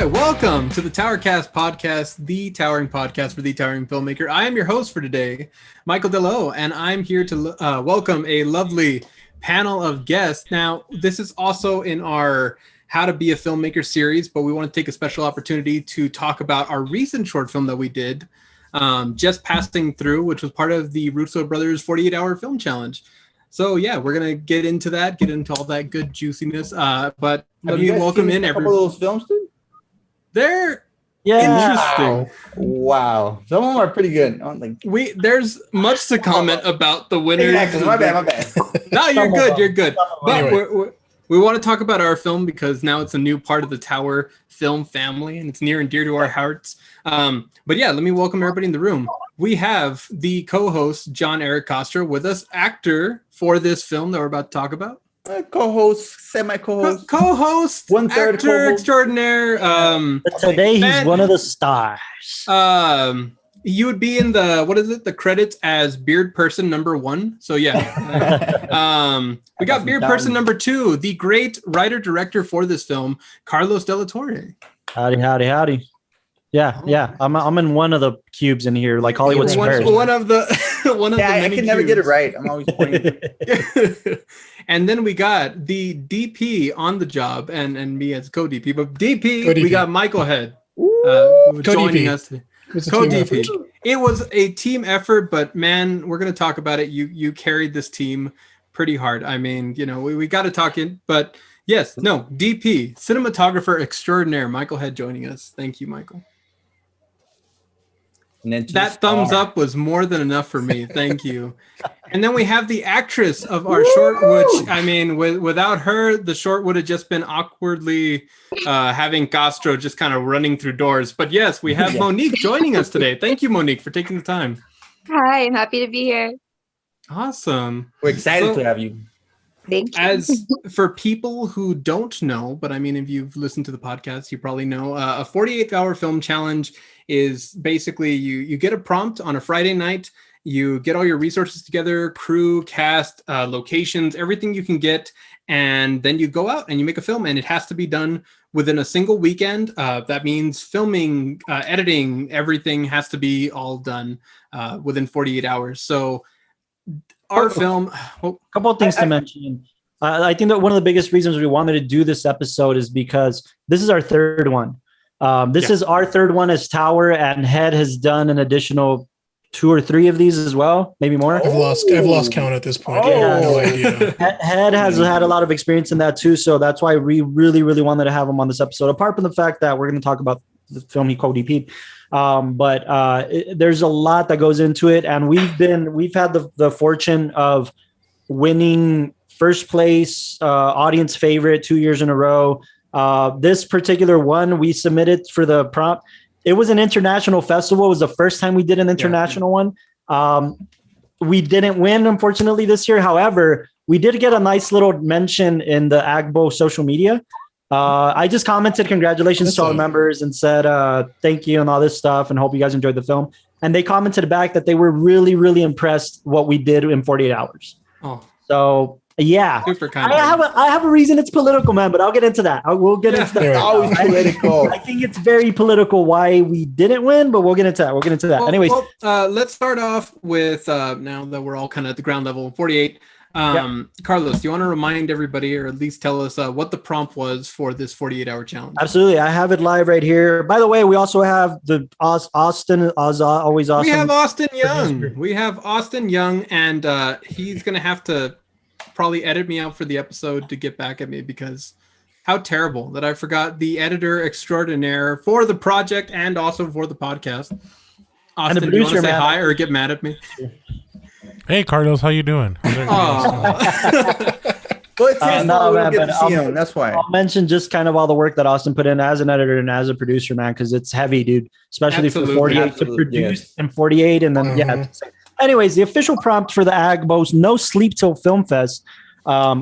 welcome to the Towercast podcast, the towering podcast for the towering filmmaker. I am your host for today, Michael Dello, and I'm here to welcome a lovely panel of guests. Now, this is also in our How to Be a Filmmaker series, but we want to take a special opportunity to talk about our recent short film that we did, Just Passing Through, which was part of the Russo brothers 48-hour film challenge. So yeah, we're gonna get into that, get into all that good juiciness. But let me welcome in everyone. Those films, dude? They're interesting. Wow, some of them are pretty good. There's much to comment about the winners. Exactly. My bad. No, you're good. But we want to talk about our film because now it's a new part of the Tower film family, and it's near and dear to our hearts. But yeah, let me welcome everybody in the room. We have the co-host John Eric Castro with us, actor for this film that we're about to talk about. Co-host, semi-co-host, co-host, one-third actor co-host extraordinaire. Today he's one of the stars. You would be in the credits as beard person number 1. So yeah. We got beard person number 2, the great writer director for this film, Carlos Del Torre. Howdy. Yeah. I'm in one of the cubes in here, like Hollywood Squares. One of the I can never get it right. I'm always pointing. And then we got the DP on the job and me as co-DP. But DP, we got Michael Head joining us. Co-DP. It was a team effort, but man, we're going to talk about it. You carried this team pretty hard. I mean, we got to talk in, but yes, no, DP, cinematographer extraordinaire, Michael Head joining us. Thank you, Michael. That thumbs up was more than enough for me. Thank you. And then we have the actress of our short, which, I mean, without her, the short would have just been awkwardly having Castro just kind of running through doors. But yes, we have Monique joining us today. Thank you, Monique, for taking the time. Hi, I'm happy to be here. Awesome. We're excited to have you. Thank you. As for people who don't know, but I mean, if you've listened to the podcast, you probably know a 48-hour film challenge is basically you get a prompt on a Friday night, you get all your resources together, crew, cast, locations, everything you can get, and then you go out and you make a film, and it has to be done within a single weekend. That means filming, editing, everything has to be all done within 48 hours. So our film... A couple of things to mention. I think that one of the biggest reasons we wanted to do this episode is because this is our third one. This is our third one as Tower, and Head has done an additional 2 or 3 of these as well, maybe more. I've lost count at this point. I have no idea. Head has had a lot of experience in that too, so that's why we really, really wanted to have him on this episode. Apart from the fact that we're going to talk about the film he co-DP'd, but there's a lot that goes into it, and we've had the fortune of winning first place, audience favorite 2 years in a row. This particular one we submitted for the prompt. It was an international festival. It was the first time we did an international one. We didn't win, unfortunately, this year. However, we did get a nice little mention in the AGBO social media. I just commented congratulations to all the members and said thank you and all this stuff and hope you guys enjoyed the film. And they commented back that they were really, really impressed what we did in 48 hours. Oh. So yeah, super kind. I have a reason it's political, man, but I'll get into that. We'll get into that. Always political. I think it's very political why we didn't win, but we'll get into that. Anyways, let's start off with now that we're all kind of at the ground level, 48. Carlos, do you want to remind everybody, or at least tell us what the prompt was for this 48-hour challenge? Absolutely. I have it live right here. By the way, we also have the Austin, always awesome. We have Austin Young, and he's going to have to probably edit me out for the episode to get back at me, because how terrible that I forgot the editor extraordinaire for the project and also for the podcast. Austin, do you want to say hi or get mad at me? Hey, Carlos, how you doing? That's why. I'll mention just kind of all the work that Austin put in as an editor and as a producer, man, because it's heavy, dude. Especially for 48 to produce and 48, and then Anyways, the official prompt for the AGBO's No Sleep Till Film Fest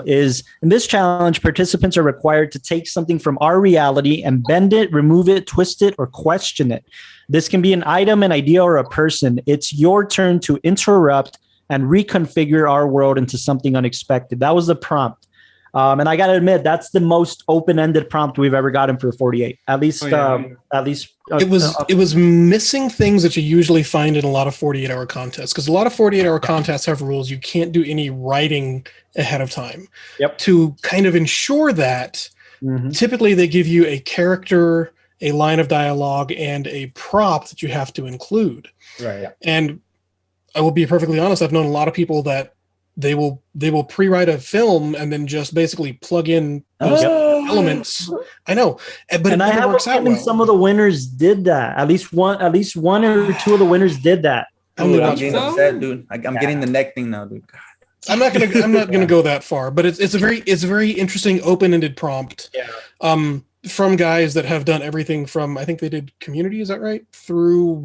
is, in this challenge, participants are required to take something from our reality and bend it, remove it, twist it, or question it. This can be an item, an idea, or a person. It's your turn to interrupt and reconfigure our world into something unexpected. That was the prompt. And I got to admit, that's the most open-ended prompt we've ever gotten for 48. At least, it was missing things that you usually find in a lot of 48-hour contests, because a lot of 48-hour contests have rules. You can't do any writing ahead of time. Yep. To kind of ensure that, typically they give you a character, a line of dialogue, and a prop that you have to include. Right. Yeah. And I will be perfectly honest, I've known a lot of people that they will pre-write a film and then just basically plug in those elements. I know, but it never works out well. Some of the winners did that. At least one or two of the winners did that. I'm getting upset, dude. I'm getting the neck thing now, dude. God. I'm not gonna go that far, but it's a very interesting open-ended prompt. Yeah. From guys that have done everything from, I think they did Community, is that right? Through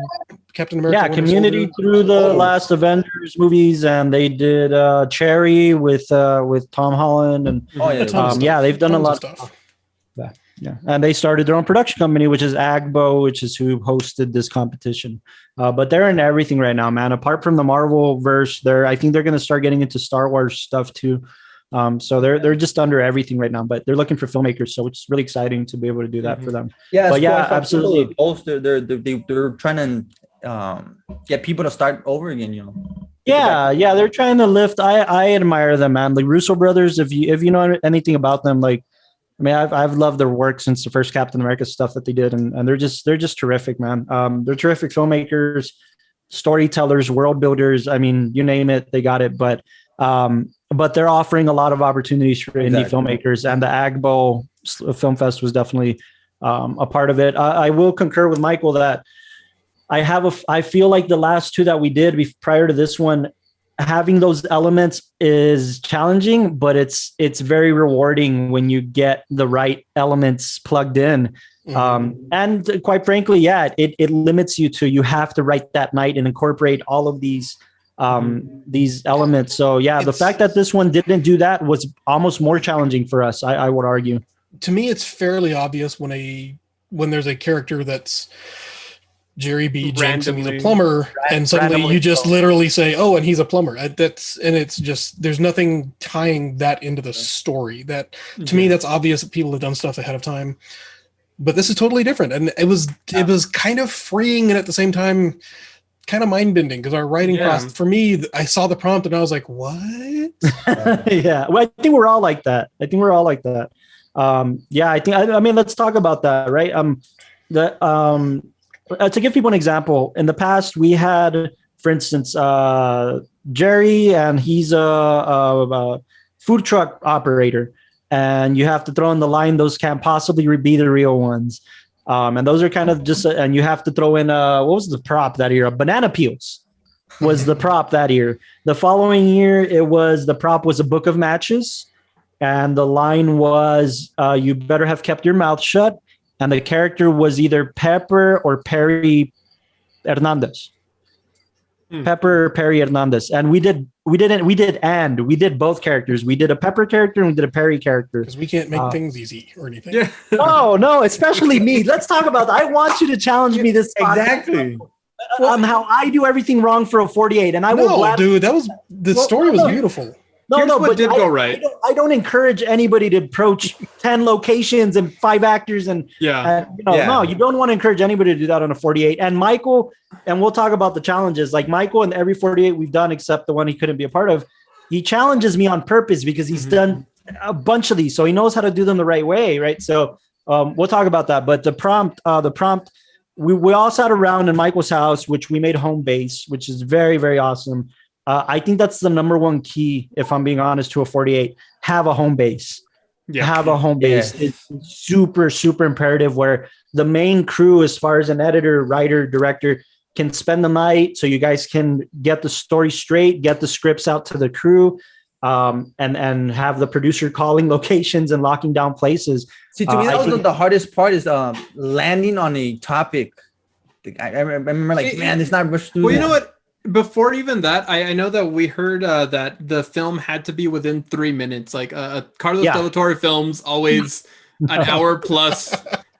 Captain America. Yeah, Community, through the last Avengers movies, and they did Cherry with Tom Holland, and they've done a lot of stuff. Yeah, and they started their own production company, which is Agbo, which is who hosted this competition. But they're in everything right now, man. Apart from the Marvel verse, I think they're going to start getting into Star Wars stuff too. So they're just under everything right now, but they're looking for filmmakers, so it's really exciting to be able to do that for them. Yeah, but absolutely. They're trying to get people to start over again, you know. Yeah, they're trying to lift. I admire them, man. The Russo brothers. If you know anything about them, like, I mean, I've loved their work since the first Captain America stuff that they did, and they're just terrific, man. They're terrific filmmakers, storytellers, world builders. I mean, you name it, they got it. But they're offering a lot of opportunities for indie filmmakers, and the Agbo Film Fest was definitely a part of it. I will concur with Michael that I feel like the last two that we did prior to this one, having those elements is challenging, but it's very rewarding when you get the right elements plugged in. And quite frankly, it limits you to, you have to write that night and incorporate all of these elements. So the fact that this one didn't do that was almost more challenging for us, I would argue. To me, it's fairly obvious when there's a character that's Jerry B. Jenks and he's a plumber, and suddenly you just literally say, "Oh, and he's a plumber." It's just, there's nothing tying that into the story. That, to me, that's obvious that people have done stuff ahead of time. But this is totally different, and it was kind of freeing and at the same time kind of mind-bending, because our writing process, for me, I saw the prompt and I was like, "What?" Yeah, well, I think we're all like that. I mean, let's talk about that, right? To give people an example, in the past we had, for instance, Jerry, and he's a food truck operator, and you have to throw in the line, those can't possibly be the real ones. And those are kind of just, and you have to throw in, what was the prop that year? Banana peels was the prop that year. The following year, the prop was a book of matches. And the line was, you better have kept your mouth shut. And the character was either Pepper or Perry Hernandez. Pepper or Perry Hernandez. And we did both characters. We did a Pepper character and we did a Perry character. Because we can't make things easy or anything. Yeah. No, especially me. Let's talk about that. I want you to challenge me this exactly on how I do everything wrong for a 48. And I will dude, the story was beautiful. But did go right. I don't encourage anybody to approach 10 locations and 5 actors no, you don't want to encourage anybody to do that on a 48. And Michael, and we'll talk about the challenges. Like Michael, and every 48 we've done, except the one he couldn't be a part of, he challenges me on purpose because he's done a bunch of these, so he knows how to do them the right way, right? So we'll talk about that. But the prompt, we all sat around in Michael's house, which we made home base, which is very, very awesome. I think that's the number one key, if I'm being honest, to a 48. Have a home base. Yeah. Have a home base. Yeah. It's super, super imperative, where the main crew, as far as an editor, writer, director, can spend the night so you guys can get the story straight, get the scripts out to the crew, and have the producer calling locations and locking down places. See, to me, that was the hardest part, is landing on a topic. I remember, like, man, it's not rushed through. Well, you know what? Before even that, I know that we heard that the film had to be within 3 minutes. Like Carlos Del Toro films, always an hour plus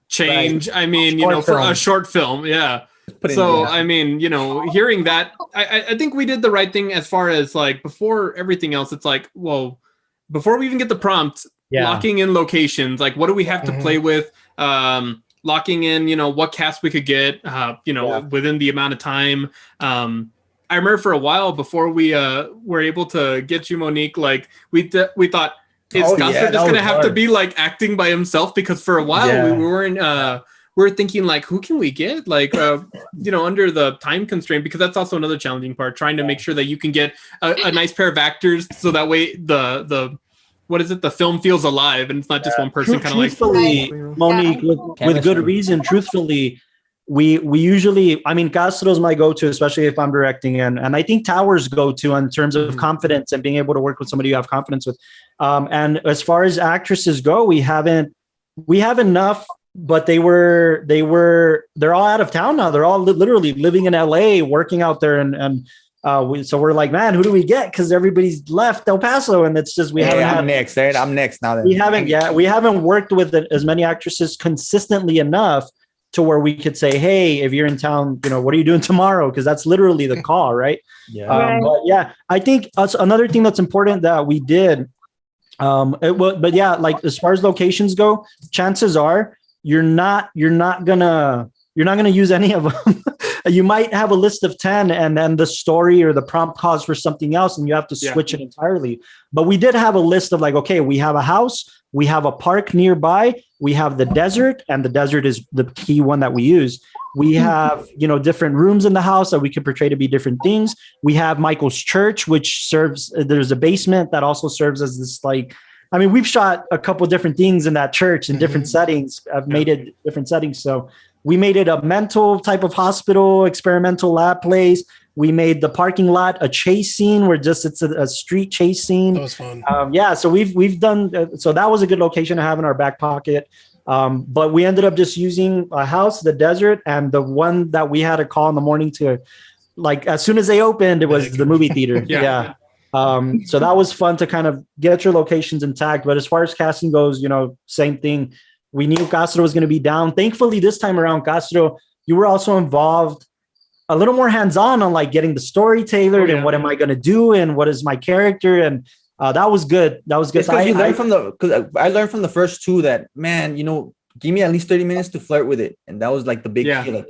change. Right. I mean, for a short film, So, I mean, hearing that, I think we did the right thing as far as, like, before everything else. It's like, well, before we even get the prompt, locking in locations. Like, what do we have to play with? Locking in, what cast we could get, within the amount of time. I remember for a while before we were able to get you, Monique, like we thought, is Castro just going to have to be like acting by himself? Because for a while we weren't, we were thinking like, who can we get? Like, under the time constraint, because that's also another challenging part, trying to make sure that you can get a nice pair of actors. So that way the the film feels alive and it's not just one person kind of like. Truthfully, Monique, with good reason, truthfully, we usually, I mean, Castro's my go-to, especially if I'm directing, and I think Tower's go-to in terms of confidence and being able to work with somebody you have confidence with. And as far as actresses go, we have enough, but they're all out of town now. They're all literally living in LA, working out there, so we're like, man, who do we get? Because everybody's left El Paso, and it's just I'm next, right? I'm next now. We haven't worked with as many actresses consistently enough to where we could say, hey, if you're in town, what are you doing tomorrow? Because that's literally the call, right? But yeah, I think another thing that's important that we did. But yeah, like as far as locations go, chances are you're not gonna use any of them. You might have a list of 10 and then the story or the prompt calls for something else and you have to switch it entirely. But we did have a list of like, okay, we have a house, we have a park nearby, we have the desert, and the desert is the key one that we use. We have, different rooms in the house that we could portray to be different things. We have Michael's church, which there's a basement that also serves as this we've shot a couple different things in that church in different settings. I've made it different settings. So we made it a mental type of hospital, experimental lab place. We made the parking lot a chase scene where it's a street chase scene. That was fun. So we've done, so that was a good location to have in our back pocket. But we ended up just using a house, the desert, and the one that we had a call in the morning to, like, as soon as they opened, it was the movie theater. So that was fun to kind of get your locations intact. But as far as casting goes, same thing. We knew Castro was going to be down. Thankfully, this time around, Castro, you were also involved a little more hands-on on like getting the story tailored and what am I going to do and what is my character. And that was good. That was good. Because I learned from the first two that, man, give me at least 30 minutes to flirt with it. And that was like the big key. Like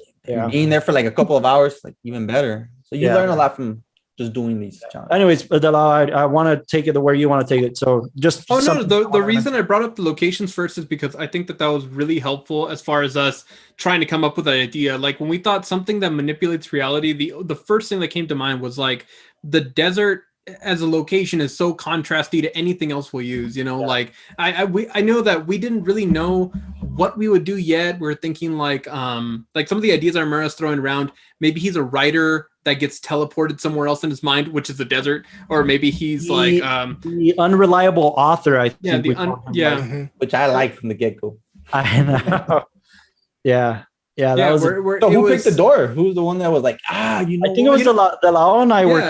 being there for like a couple of hours, like even better. So you learn a lot from just doing these challenges. Anyways, I want to take it to where you want to take it. So just the reason I brought up the locations first is because I think that was really helpful as far as us trying to come up with an idea. Like when we thought something that manipulates reality, the first thing that came to mind was like the desert as a location is so contrasty to anything else we'll use. Like I know that we didn't really know what we would do yet. We're thinking like some of the ideas Armura's throwing around. Maybe he's a writer that gets teleported somewhere else in his mind, which is the desert, or maybe he's the unreliable author. I think which I like from the get-go. I know. That was. So who picked the door? Who's the one that was like, I think it was De La and I were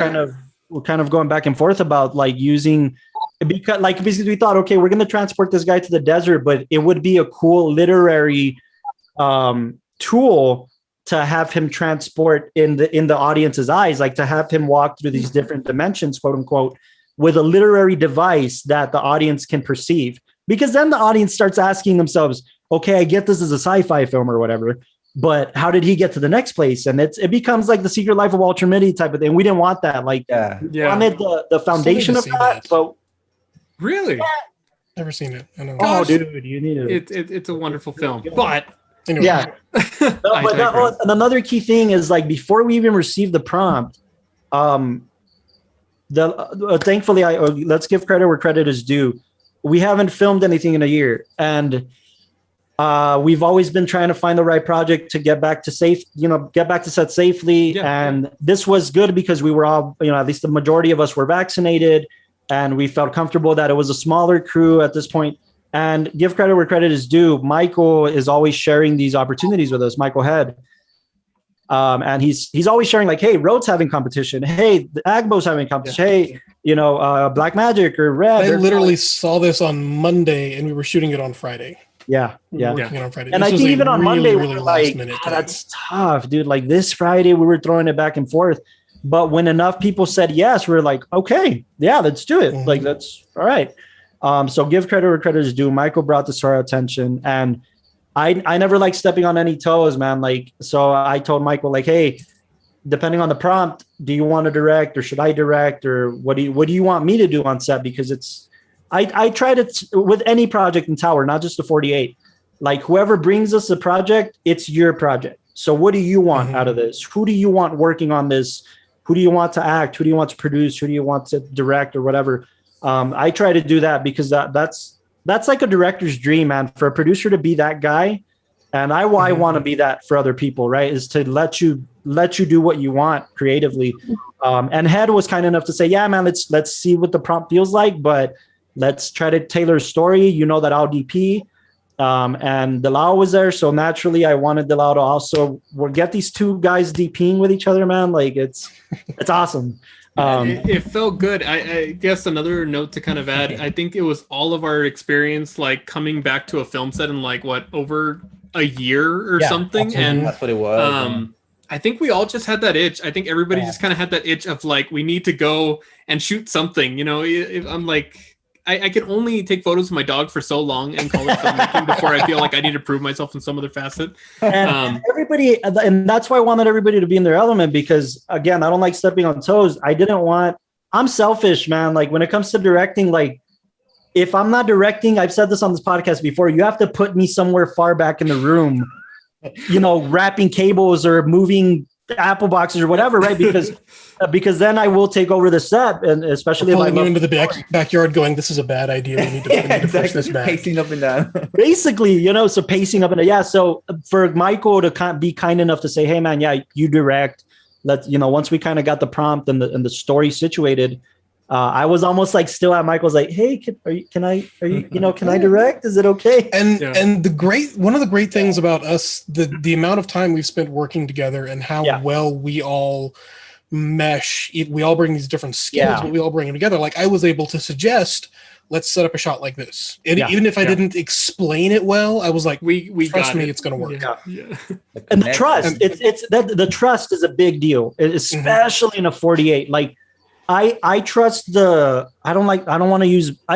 kind of going back and forth about like using, because we thought, okay, we're going to transport this guy to the desert, but it would be a cool literary tool to have him transport in the audience's eyes, like to have him walk through these different dimensions, quote unquote, with a literary device that the audience can perceive. Because then the audience starts asking themselves, okay, I get this as a sci-fi film or whatever, but how did he get to the next place? And it becomes like the Secret Life of Walter Mitty type of thing. We didn't want that. Like, we wanted the foundation of that. But really, never seen it. I know. Oh, dude, you need it. It's a wonderful film, but. Anyway. Yeah. And another key thing is like before we even received the prompt, thankfully, let's give credit where credit is due. We haven't filmed anything in a year, and we've always been trying to find the right project to get back to set safely. And this was good because we were all, at least the majority of us were vaccinated, and we felt comfortable that it was a smaller crew at this point. And give credit where credit is due. Michael is always sharing these opportunities with us, Michael Head. And he's always sharing like, hey, Road's having competition. Hey, the Agbo's having competition. Hey, Black Magic or Red. I literally saw this on Monday and we were shooting it on Friday. Yeah. Working it on Friday. And I think even on Monday, we were like, that's tough, dude. Like this Friday, we were throwing it back and forth. But when enough people said yes, we were like, okay, yeah, let's do it. Like, that's all right. So give credit where credit is due. Michael brought this to our attention, and I never like stepping on any toes, man. Like, so I told Michael, like, hey, depending on the prompt, do you want to direct or should I direct, or what do you want me to do on set? Because I tried it with any project in Tower, not just the 48. Like, whoever brings us the project, it's your project. So what do you want out of this? Who do you want working on this? Who do you want to act? Who do you want to produce? Who do you want to direct or whatever? I try to do that because that's like a director's dream, man, for a producer to be that guy. And I want to be that for other people, right? Is to let you do what you want creatively. And Head was kind enough to say, yeah, man, let's see what the prompt feels like, but let's try to tailor a story. You know that I'll DP. And Delau was there, so naturally I wanted Delau to also get these two guys DPing with each other, man. Like, it's awesome. It felt good. I guess another note to kind of add, I think it was all of our experience, like coming back to a film set in like over a year or something, and that's what it was. I think we all just had that itch. I think everybody just kind of had that itch of like, we need to go and shoot something. You know, I'm like, I can only take photos of my dog for so long and call it filmmaking before I feel like I need to prove myself in some other facet. And everybody, and that's why I wanted everybody to be in their element, because again, I don't like stepping on toes. I'm selfish, man. Like, when it comes to directing, like, if I'm not directing, I've said this on this podcast before, you have to put me somewhere far back in the room, you know, wrapping cables or moving Apple boxes or whatever, right? Because then I will take over the set, and especially pulling you into the backyard, going, "This is a bad idea. We need to push this back." Pacing up and down. Basically, you know, so pacing up and yeah. So for Michael to be kind enough to say, "Hey, man, yeah, you direct." Once we kind of got the prompt and the story situated, I was almost like still at Michael's, like, "Hey, can I direct? Is it okay?" And one of the great things about us, the amount of time we've spent working together and how well we all mesh. We all bring these different skills, but we all bring them together. Like, I was able to suggest, let's set up a shot like this. And even if I didn't explain it well, I was like, we trust me, it's going to work. Yeah. And the trust, the trust is a big deal, especially in a 48. Like, I trust I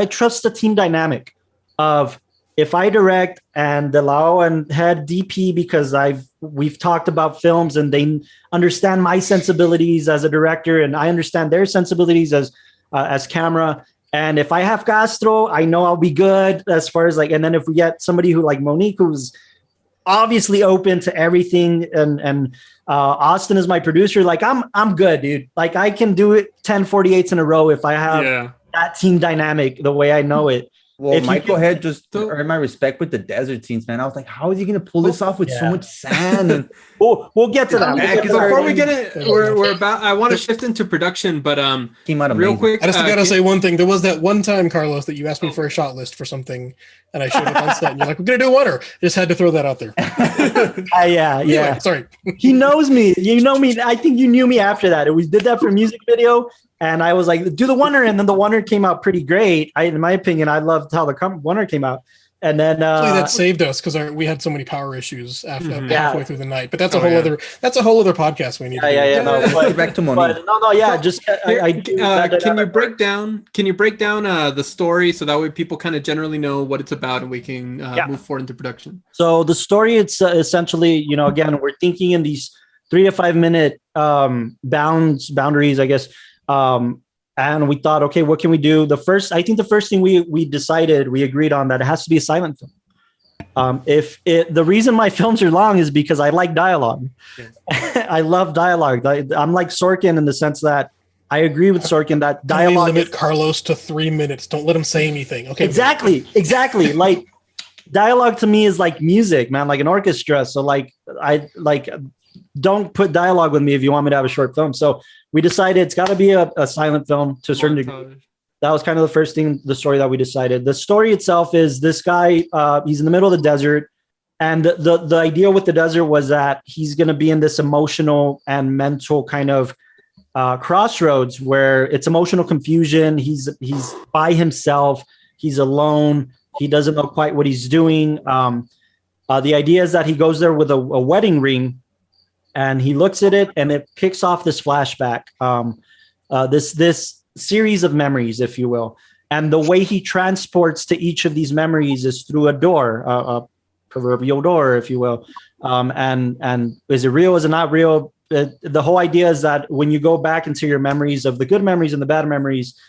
trust the team dynamic of, if I direct and Delau and Head DP, because we've talked about films and they understand my sensibilities as a director and I understand their sensibilities as camera. And if I have Castro, I know I'll be good as far as like, and then if we get somebody who like Monique, who's obviously open to everything, and Austin is my producer, like I'm good, dude. Like, I can do it 10 48s in a row if I have that team dynamic the way I know it. Well, Michael had just earned my respect with the desert scenes, man. I was like, how is he going to pull this off with so much sand? And we'll get to that. Before we get it, we're about. I want to shift into production, but came out real quick. I just got to say one thing. There was that one time, Carlos, that you asked me for a shot list for something, and I showed it on set, and you're like, "We're gonna do a winner." Just had to throw that out there. Yeah. Sorry. He knows me. You know me. I think you knew me after that. We did that for a music video. And I was like, do the Wonder. And then the Wonder came out pretty great. In my opinion, I loved how the Wonder came out. And then that saved us because we had so many power issues halfway through the night. But that's a whole other podcast we need to do. No, back to Monique. Can you break down the story so that way people kind of generally know what it's about and we can move forward into production? So the story, it's essentially, again, we're thinking in these 3 to 5 minute boundaries, I guess. And we thought, okay, what can we do? The first thing we decided, we agreed on, that it has to be a silent film. The reason my films are long is because I like dialogue. Yeah. I love dialogue. I'm like Sorkin in the sense that I agree with Sorkin that dialogue. Limit Carlos to 3 minutes. Don't let him say anything. Okay. Exactly. Like, dialogue to me is like music, man, like an orchestra. So don't put dialogue with me if you want me to have a short film. So we decided it's got to be a silent film to a certain degree. That was kind of the first thing, the story that we decided. The story itself is this guy, he's in the middle of the desert. And the idea with the desert was that he's going to be in this emotional and mental kind of crossroads where it's emotional confusion. He's by himself. He's alone. He doesn't know quite what he's doing. The idea is that he goes there with a wedding ring, and he looks at it, and it kicks off this flashback, this series of memories, if you will. And the way he transports to each of these memories is through a door, a proverbial door, if you will. And is it real? Is it not real? The whole idea is that when you go back into your memories of the good memories and the bad memories,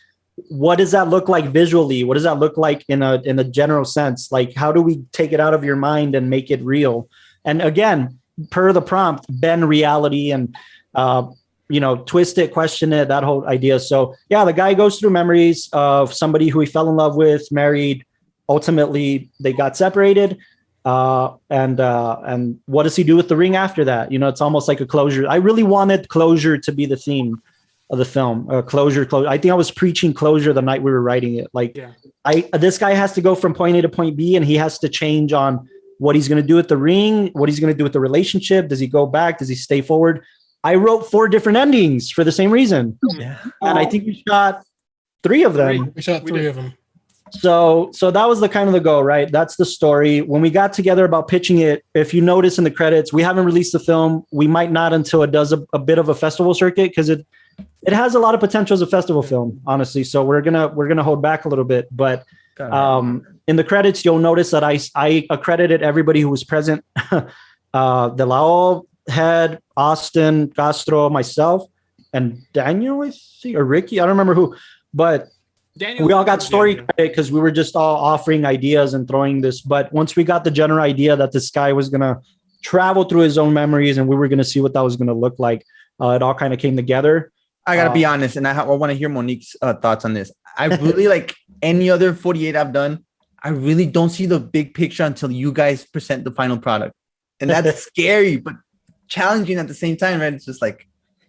what does that look like visually? What does that look like in a general sense? Like, how do we take it out of your mind and make it real? And again, per the prompt, bend reality and, twist it, question it, that whole idea. So yeah, the guy goes through memories of somebody who he fell in love with, married. Ultimately, they got separated. And what does he do with the ring after that? It's almost like a closure. I really wanted closure to be the theme of the film. Closure. I think I was preaching closure the night we were writing it. This guy has to go from point A to point B, and he has to change on what he's going to do with the ring, what he's going to do with the relationship. Does he go back? Does he stay forward? I wrote 4 different endings for the same reason. Yeah. And I think we shot 3 of them. We shot 3 of them. So that was the kind of the go, right? That's the story. When we got together about pitching it, if you notice in the credits, we haven't released the film. We might not until it does a bit of a festival circuit, because it has a lot of potential as a festival film, honestly. So we're gonna hold back a little bit. But in the credits, you'll notice that I accredited everybody who was present. De La Head, Austin, Castro, myself, and Daniel, I think, or Ricky. I don't remember who, but Daniel, we all got story credit because we were just all offering ideas and throwing this. But once we got the general idea that this guy was going to travel through his own memories and we were going to see what that was going to look like, it all kind of came together. I got to be honest, and I want to hear Monique's thoughts on this. I really, like any other 48 I've done, I really don't see the big picture until you guys present the final product. And that's scary, but challenging at the same time, right? It's just like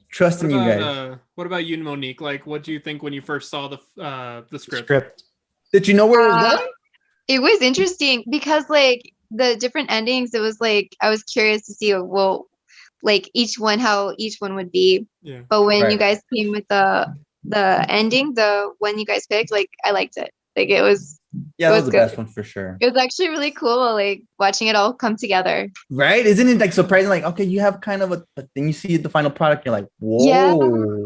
trusting you guys. What about you, Monique? Like, what do you think when you first saw the script? Did you know where it was going? It was interesting because, like, the different endings, it was like I was curious to see like how each one would be. Yeah. But when you guys came with the ending, the one you guys picked, like, I liked it. Like, it was. Yeah, that was the best one for sure. It was actually really cool, like, watching it all come together. Right? Isn't it like surprising? Like, okay, you have kind of but then you see the final product, you're like, whoa, yeah.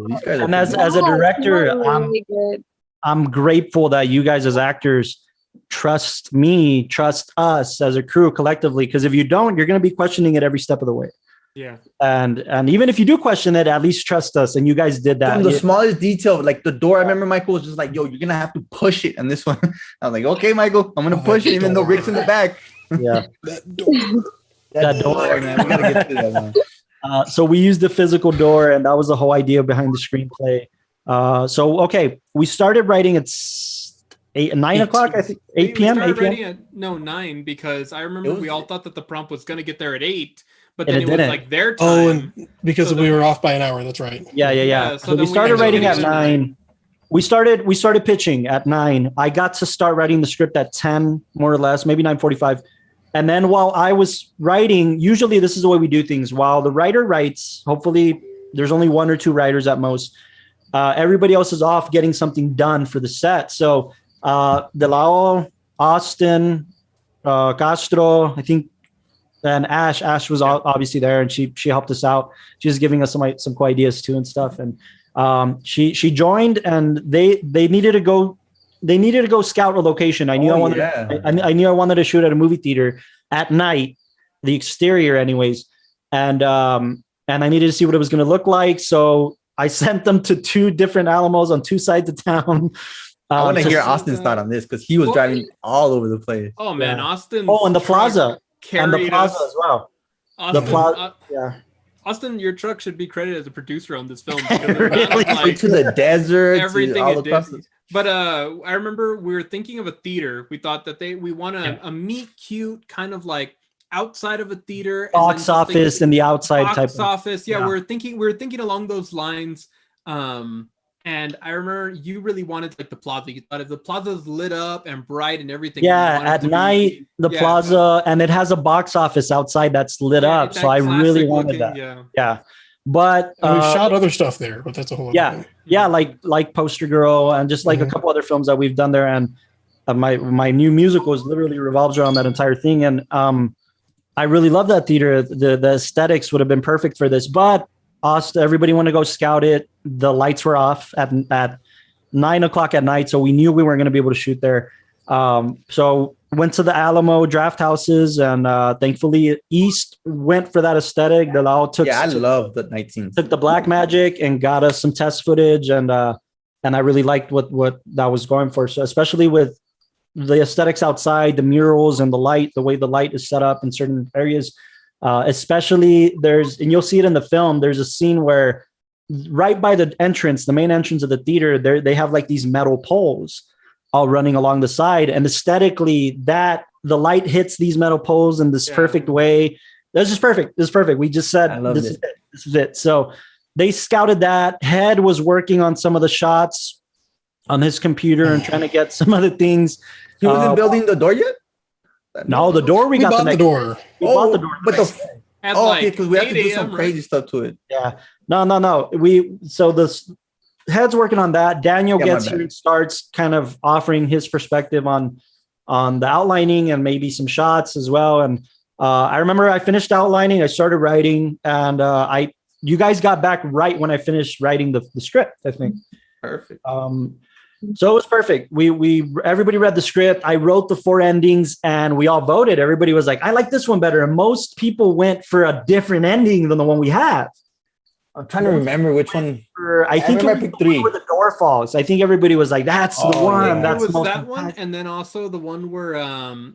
These guys are. And as a director, really I'm grateful that you guys as actors trust me, trust us as a crew collectively. Because if you don't, you're going to be questioning it every step of the way. Yeah. And even if you do question it, at least trust us. And you guys did that. From the smallest detail, like the door, I remember Michael was just like, yo, you're going to have to push it. And this one, I was like, okay, Michael, I'm going to push it, even though Rick's in the back. Yeah. that door, man. We got to get to that, man. So we used the physical door, and that was the whole idea behind the screenplay. Okay, we started writing at 9 o'clock, I think, 8 p.m. 8 p.m. 9, because I remember we all thought that the prompt was going to get there at 8. But then it was like their time. Oh, and because we were off by an hour. That's right. Yeah. So we started writing at 9. We started pitching at 9. I got to start writing the script at 10, more or less, maybe 9:45. And then while I was writing, usually this is the way we do things. While the writer writes, hopefully there's only 1 or 2 writers at most. Everybody else is off getting something done for the set. So De La, Austin, Castro, I think, and Ash was obviously there, and she helped us out. She was giving us some cool ideas too and stuff. And she joined, and they needed to go. They needed to go scout a location. I knew I wanted to shoot at a movie theater at night, the exterior, anyways. And I needed to see what it was going to look like. So I sent them to 2 different Alamos on 2 sides of town. I want to hear Austin's thought on this, because he was driving all over the place. Oh man, Austin! Oh, and the plaza. And the plaza as well. Austin, the plaza, yeah. Austin, your truck should be credited as a producer on this film. Really? Like, to the desert, everything all it did. But I remember we were thinking of a theater. We thought that we want a meet cute kind of like outside of a theater, box office and the outside box type office. Yeah, we were thinking along those lines. And I remember you really wanted like the plaza. You thought if the plaza's lit up and bright and everything. Yeah, at night, plaza, and it has a box office outside that's lit up. So I really wanted that. Yeah. But we've shot other stuff there, but that's a whole other thing. Yeah, like Poster Girl and just like a couple other films that we've done there. And my new musical is literally revolves around that entire thing. And I really love that theater. The aesthetics would have been perfect for this, but everybody wanted to go scout it. The lights were off at 9:00 at night, so we knew we weren't going to be able to shoot there. So went to the Alamo draft houses, and thankfully East went for that aesthetic. I love the night scene. Took the black magic and got us some test footage, and I really liked what that was going for. So especially with the aesthetics outside, the murals and the light, the way the light is set up in certain areas. Especially and you'll see it in the film, there's a scene where right by the entrance, the main entrance of the theater, they have like these metal poles all running along the side. And aesthetically, the light hits these metal poles in this perfect way. That's just perfect. This is perfect. We just said, this is it. So they scouted that. Head was working on some of the shots on his computer and trying to get some other things. He wasn't building the door yet? No, the door we got the door. We bought the door. But because we have to do some crazy stuff to it. Yeah. No. So the Head's working on that. Daniel gets here and starts kind of offering his perspective on the outlining and maybe some shots as well. And I remember I finished outlining, I started writing, and you guys got back right when I finished writing the script, I think. Perfect. So it was perfect. Everybody read the script. I wrote the 4 endings and we all voted. Everybody was like, I like this one better. And most people went for a different ending than the one we have. I'm trying to remember which one. I think I picked 3 where the door falls. I think everybody was like, "That's the one." Yeah. That's it was that one, and then also the one where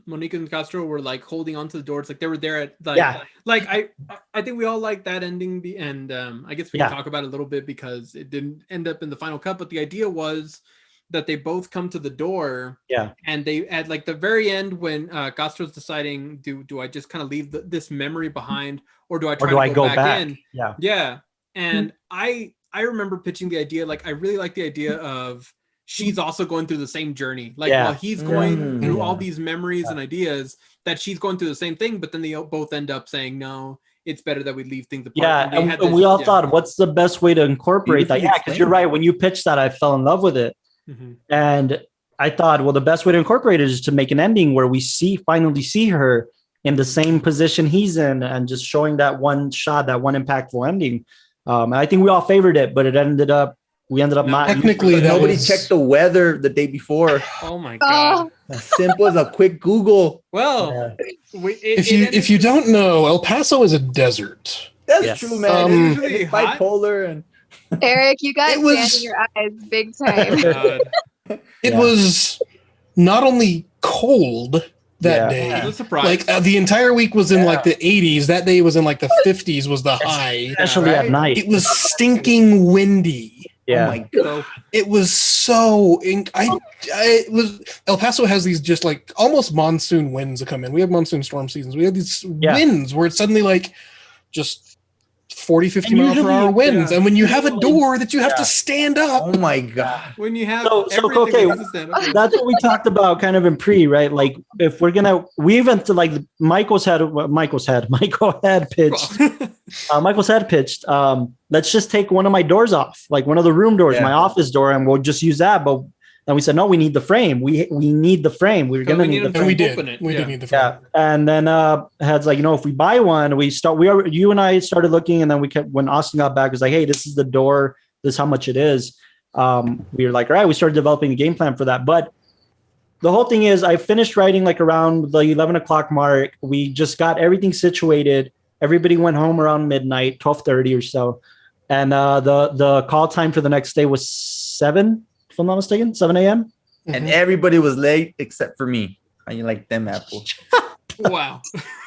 Monique and Castro were like holding onto the doors, like they were there at I think we all like that ending, and I guess we can talk about it a little bit because it didn't end up in the final cut. But the idea was that they both come to the door, and they at like the very end when Castro's deciding, do I just kind of leave this memory behind, or do I try to go back in? Yeah. And I remember pitching the idea, like I really like the idea of she's also going through the same journey. Like while he's going through all these memories and ideas, that she's going through the same thing, but then they both end up saying, no, it's better that we leave things apart. Yeah, and we all thought, what's the best way to incorporate that? Yeah, because you're right. When you pitched that, I fell in love with it. Mm-hmm. And I thought, well, the best way to incorporate it is to make an ending where we finally see her in the same position he's in, and just showing that one shot, that one impactful ending. And I think we all favored it, but we ended up not. Technically, nobody checked the weather the day before. Oh my god! As simple as a quick Google. Well, if you don't know, El Paso is a desert. That's true, man. It's bipolar and. Eric, you got sand in your eyes big time. It was not only cold that day. It was a surprise. Like the entire week was in like the 80s. That day was in like the 50s was the high. Especially at night. It was stinking windy. Yeah. Oh my god. It was so it was El Paso has these just like almost monsoon winds that come in. We have monsoon storm seasons. We have these winds where it's suddenly like just 40, 50 mile per hour winds. And when you have a door that you have to stand up. Oh my god. When you have that's what we talked about kind of in pre, right? Like if we even to like Michael had pitched. Michael's had pitched. Let's just take one of my doors off, like one of the room doors, my office door, and we'll just use that. But then we said, no, we need the frame. We need the frame. We were going to need the frame. And we did. We did need the frame. Yeah. And then Head's like, if we buy one, you and I started looking, and then when Austin got back, it was like, hey, this is the door. This is how much it is. We were like, all right, we started developing a game plan for that. But the whole thing is I finished writing like around the 11 o'clock mark. We just got everything situated. Everybody went home around midnight, 12:30 or so. And the call time for the next day was 7, if I'm not mistaken, 7 a.m. And everybody was late except for me. How you like them apples? Wow.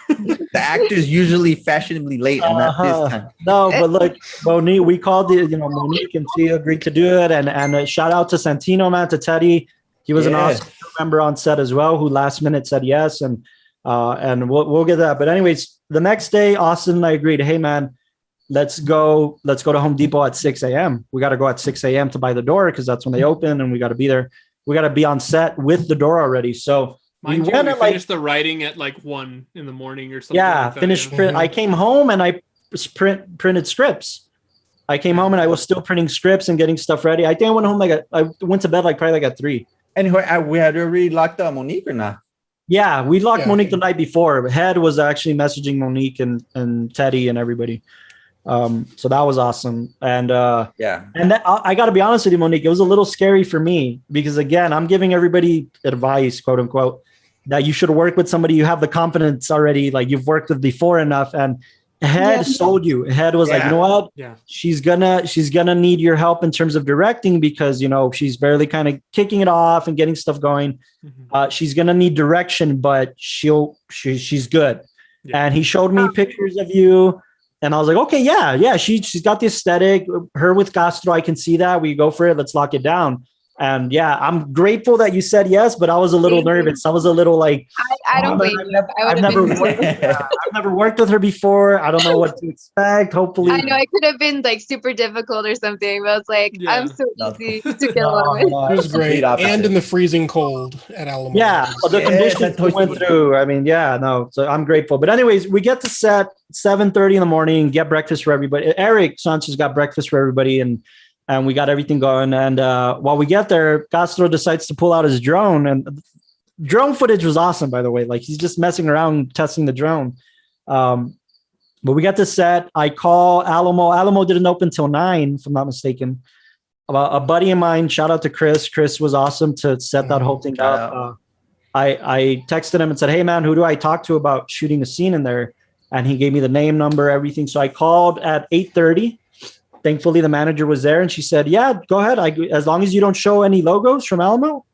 The actors usually fashionably late, and not this time. No, but look, Monique, we called it, Monique, and she agreed to do it. And shout out to Santino, man, to Teddy. He was an awesome member on set as well, who last minute said yes, and we'll get that. But anyways, the next day, Austin and I agreed, hey man, let's go to Home Depot at 6 a.m. We got to go at 6 a.m. to buy the door because that's when they open, and we got to be there. We got to be on set with the door already. So we finished the writing at like 1 in the morning or something. Yeah, like that, finished print. I came home and I printed scripts. I came home and I was still printing scripts and getting stuff ready. I think I went home I went to bed probably at 3. And we had already locked up Monique or not? Yeah, we locked Monique the night before. Head was actually messaging Monique and Teddy and everybody. So that was awesome. And yeah. And I got to be honest with you, Monique, it was a little scary for me because, again, I'm giving everybody advice, quote unquote, that you should work with somebody you have the confidence already, like you've worked with before enough. And Head sold you. Head was like, you know what? Yeah. She's gonna need your help in terms of directing because, you know, she's barely kind of kicking it off and getting stuff going. She's gonna need direction, but she's good. Yeah. And he showed me pictures of you. And I was like, okay, yeah, she's got the aesthetic. Her with Castro, I can see that. We go for it. Let's lock it down. And yeah, I'm grateful that you said yes, but I was a little nervous. I was a little like, I don't blame you. I've never worked with her before. I don't know what to expect. Hopefully, I know it could have been like super difficult or something, but it's like I'm so easy to get along with. It was great, and in the freezing cold at Alamo. Yeah, the conditions we went through. I mean, so I'm grateful. But anyways, we get to set 7:30 in the morning, get breakfast for everybody. Eric Sanchez got breakfast for everybody, and we got everything going. And while we get there, Castro decides to pull out his drone. And drone footage was awesome, by the way. Like, he's just messing around, testing the drone. But we got to set. I call Alamo. Alamo didn't open till 9, if I'm not mistaken. A buddy of mine, shout out to Chris. Chris was awesome to set that whole thing up. I texted him and said, hey, man, who do I talk to about shooting a scene in there? And he gave me the name, number, everything. So I called at 8:30. Thankfully, the manager was there, and she said, "Yeah, go ahead. As long as you don't show any logos from Alamo."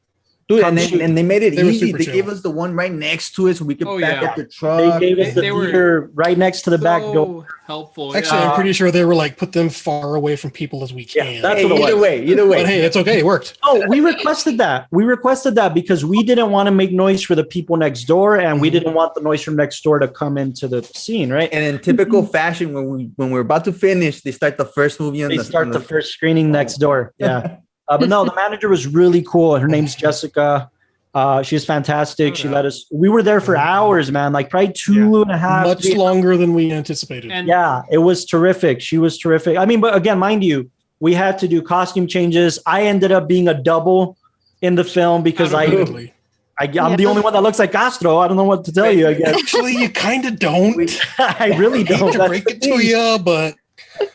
Dude, and they made it easy. They gave us the one right next to it, so we could back up the truck. They gave us the theater right next to the back door. Helpful. Actually, I'm pretty sure they were like, put them far away from people as we can. Yeah, that's what it was. Either way. But hey, it's okay. It worked. Oh, we requested that. We requested that because we didn't want to make noise for the people next door, and we didn't want the noise from next door to come into the scene, right? And in typical fashion, when we're about to finish, they start the first movie on the first screening next door. Yeah. But no, the manager was really cool. Her name's Jessica. She was fantastic. She let us. We were there for hours, man. Like probably 2.5. Much longer than we anticipated. And it was terrific. She was terrific. I mean, but again, mind you, we had to do costume changes. I ended up being a double in the film because I'm the only one that looks like Castro. I don't know what to tell you. I guess actually, you kind of don't. I really don't. To break it to you, but.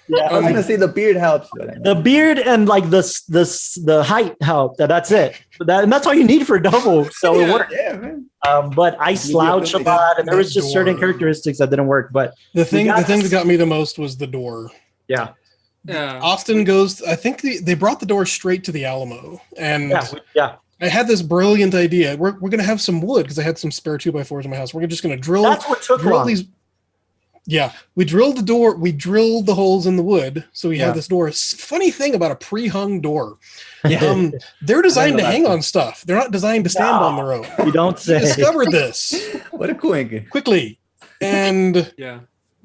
Yeah, I was gonna say the beard helps. The beard and like the height helped. That's it. And that's all you need for a double. So it worked. Yeah, man. But I slouch a lot, and there was just certain characteristics that didn't work. But the thing that got me the most was the door. Yeah. Austin goes. I think they brought the door straight to the Alamo, and I had this brilliant idea. We're gonna have some wood because I had some spare 2x4s in my house. We're just gonna drill. That's what took drill long. These. Yeah, we drilled the door. We drilled the holes in the wood, so we have this door. Funny thing about a pre-hung door, they're designed to hang on stuff. They're not designed to stand on their own. You don't say. We discovered this. What a quickly, and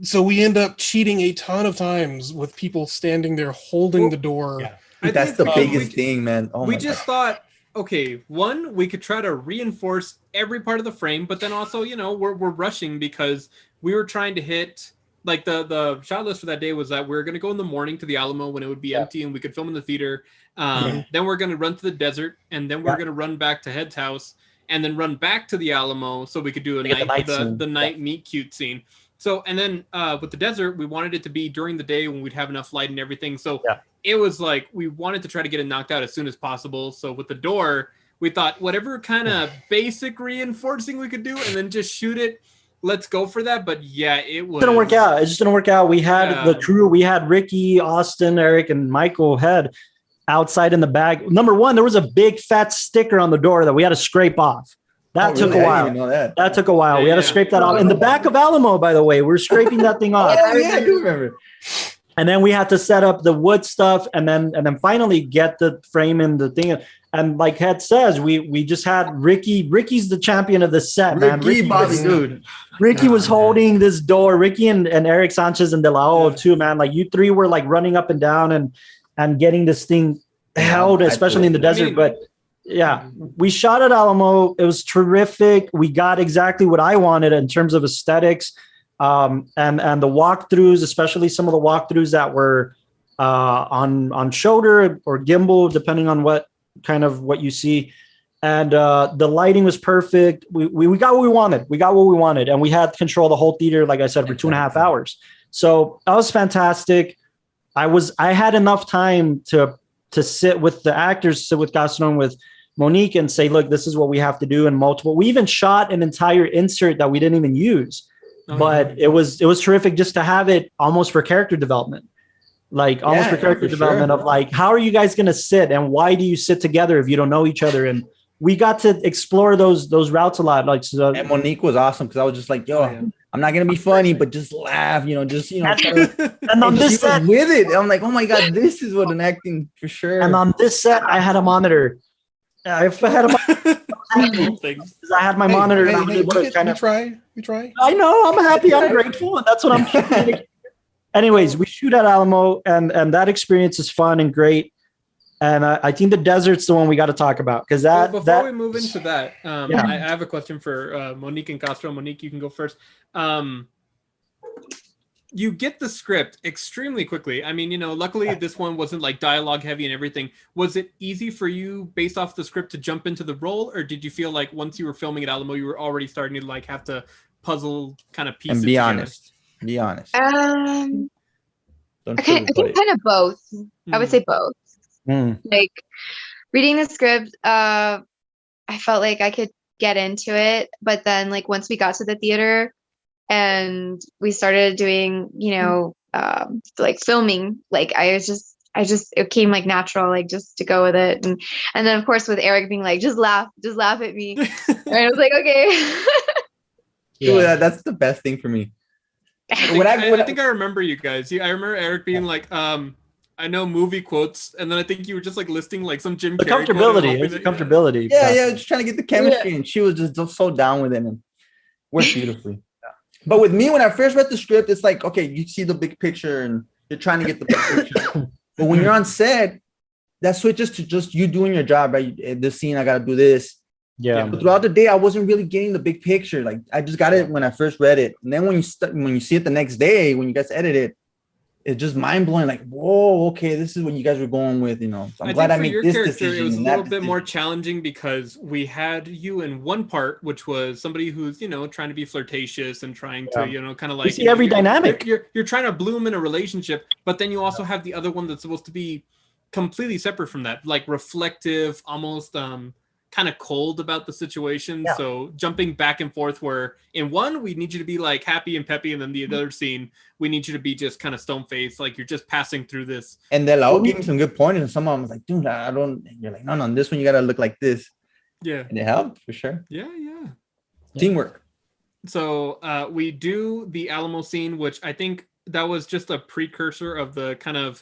so we end up cheating a ton of times with people standing there holding the door. Yeah. That's the biggest thing, man. We just thought, okay, one, we could try to reinforce every part of the frame, but then also, you know, we're rushing because we were trying to hit, like the shot list for that day was that we were going to go in the morning to the Alamo when it would be empty and we could film in the theater. Then we're going to run to the desert, and then we're going to run back to Head's house, and then run back to the Alamo so we could do the night meet cute scene. So, and then with the desert, we wanted it to be during the day when we'd have enough light and everything. So it was like we wanted to try to get it knocked out as soon as possible. So with the door, we thought whatever kind of basic reinforcing we could do, and then just shoot it. Let's go for that. But yeah, it didn't work out. It just didn't work out. We had the crew. We had Ricky, Austin, Eric, and Michael Head outside in the bag. Number one, there was a big fat sticker on the door that we had to scrape off. That took a while. That took a while. We had to scrape that off. In the back of Alamo, by the way, we're scraping that thing off. Oh, yeah, I do remember. And then we had to set up the wood stuff, and then finally get the frame in the thing. And like Head says, we just had Ricky. Ricky's the champion of the set, man. Ricky was holding this door. Ricky and Eric Sanchez and De La O too, man. Like you three were like running up and down and getting this thing held, especially in the desert. But yeah, we shot at Alamo. It was terrific. We got exactly what I wanted in terms of aesthetics. And the walkthroughs, especially some of the walkthroughs that were on shoulder or gimbal, depending on what you see. And the lighting was perfect. We got what we wanted. And we had control of the whole theater, like I said, for 2.5 hours. So that was fantastic. I had enough time to sit with the actors, sit with Gaston, with Monique, and say, look, this is what we have to do in multiple. We even shot an entire insert that we didn't even use, but it was terrific just to have it almost for character development. Like almost for character development of like, how are you guys going to sit and why do you sit together if you don't know each other? And we got to explore those routes a lot. Like, so, and Monique was awesome because I was just like, yo, I'm not going to be funny, but just laugh, and on this set with it. I'm like, oh my God, this is what an acting for sure. And on this set, I had a monitor. If I had I had my monitor. We try. I know. I'm happy. I'm grateful. And that's what I'm shooting. Anyways, we shoot at Alamo, and that experience is fun and great. And I think the desert's the one we got to talk about because before we move into that, I have a question for Monique and Castro. Monique, you can go first. You get the script extremely quickly. I mean, luckily this one wasn't like dialogue heavy and everything. Was it easy for you based off the script to jump into the role, or did you feel like once you were filming at Alamo, you were already starting to like have to puzzle kind of pieces? And be honest. Be honest. I think kind of both. I would say both. Like reading the script, I felt like I could get into it, but then like once we got to the theater and we started doing, like filming, like I just it came like natural, like just to go with it, and then of course with Eric being like, just laugh at me, and I was like, okay. Yeah, that's the best thing for me. I think I remember you guys. I remember Eric being like, I know movie quotes, and then I think you were just like listing like some Jim Carrey. Comfortability. Yeah, just trying to get the chemistry, and she was just so down with it and worked beautifully. But with me, when I first read the script, it's like, okay, you see the big picture and you're trying to get the big picture. But when you're on set, that switches to just you doing your job, right? This scene, I got to do this. Yeah. But throughout the day, I wasn't really getting the big picture. Like I just got it when I first read it. And then when you see it the next day, when you guys edit it, it's just mind blowing. Like, whoa, okay, this is what you guys were going with, So I'm glad I made this decision. It was a little bit more challenging because we had you in one part, which was somebody who's trying to be flirtatious and trying to kind of like see every dynamic. You're trying to bloom in a relationship, but then you also have the other one that's supposed to be completely separate from that, like reflective, almost kind of cold about the situation. Yeah. So jumping back and forth where in one, we need you to be like happy and peppy. And then the other scene, we need you to be just kind of stone faced. Like you're just passing through this. And they'll all give me some good pointers. And someone was like, dude, I don't, and you're like, no, this one, you got to look like this. Yeah. And it helped for sure. Yeah. Teamwork. So we do the Alamo scene, which I think that was just a precursor of the kind of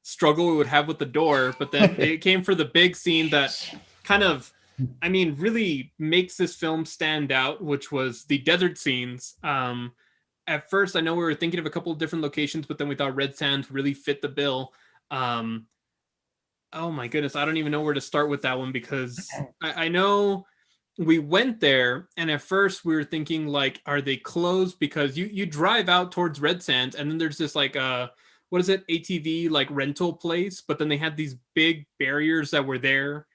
struggle we would have with the door. But then it came for the big scene that kind of, really makes this film stand out, which was the desert scenes. At first, I know we were thinking of a couple of different locations, but then we thought Red Sands really fit the bill. Oh my goodness, I don't even know where to start with that one because I know we went there, and at first we were thinking like, are they closed? Because you drive out towards Red Sands, and then there's this like what is it, ATV like rental place, but then they had these big barriers that were there.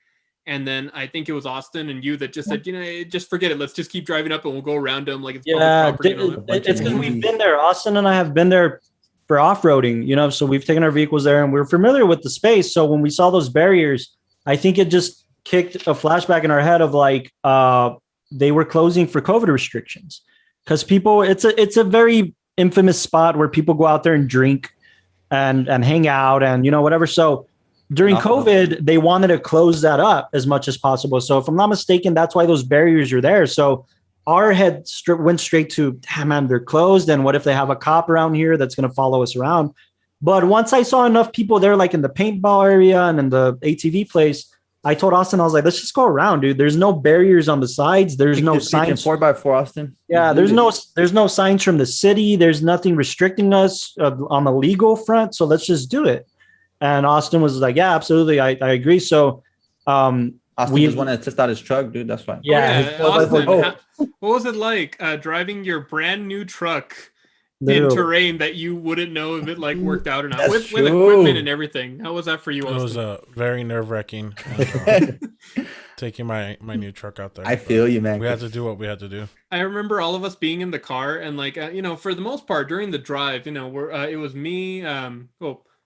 And then I think it was Austin and you that just said, just forget it. Let's just keep driving up and we'll go around them like it's public property. It's because we've been there. Austin and I have been there for off-roading, so we've taken our vehicles there and we're familiar with the space. So when we saw those barriers, I think it just kicked a flashback in our head of like they were closing for COVID restrictions because people, it's a very infamous spot where people go out there and drink and hang out and whatever. So during COVID, they wanted to close that up as much as possible. So if I'm not mistaken, that's why those barriers are there. So our head went straight to, man, they're closed. And what if they have a cop around here that's going to follow us around? But once I saw enough people there, like in the paintball area and in the ATV place, I told Austin, I was like, let's just go around, dude. There's no barriers on the sides. There's no signs. 4x4, Austin. Yeah, there's no signs from the city. There's nothing restricting us on the legal front. So let's just do it. And Austin was like, yeah, absolutely. I agree. So Austin just wanted to test out his truck, dude. That's fine. Yeah. Austin, what was it like driving your brand new truck in terrain that you wouldn't know if it like worked out or not with equipment and everything? How was that for you, Austin? It was very nerve-wracking. taking my new truck out there. I feel you, man. We had to do what we had to do. I remember all of us being in the car and like, for the most part during the drive, it was me,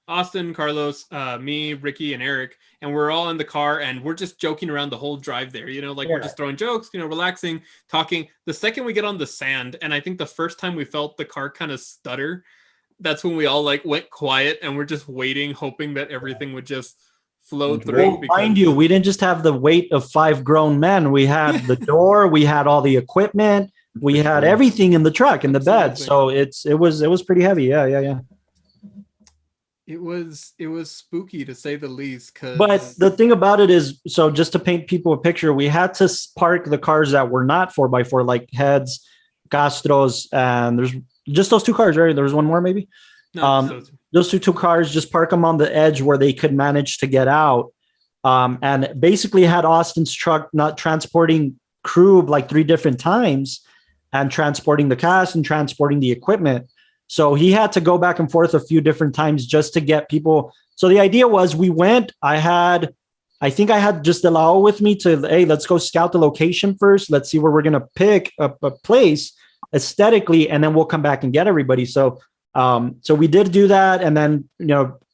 Austin, Carlos, me, Ricky, and Eric, and we're all in the car and we're just joking around the whole drive there, we're just throwing jokes, relaxing, talking. The second we get on the sand, and I think the first time we felt the car kind of stutter, that's when we all like went quiet and we're just waiting, hoping that everything would just flow through. Mind you, we didn't just have the weight of 5 grown men. We had the door, we had all the equipment, we had everything in the truck, in the bed. So it was pretty heavy. Yeah. It was spooky to say the least. But the thing about it is, so just to paint people a picture, we had to park the cars that were not 4x4, like Heads, Castros, and there's just those 2 cars, right? There was one more, maybe. No, those two cars, just park them on the edge where they could manage to get out, and basically had Austin's truck not transporting crew like 3 different times, and transporting the cast and transporting the equipment. So he had to go back and forth a few different times just to get people. So the idea was we went, I think I had just Delao with me to, hey, let's go scout the location first. Let's see where we're going to pick a place aesthetically, and then we'll come back and get everybody. So we did do that. And then,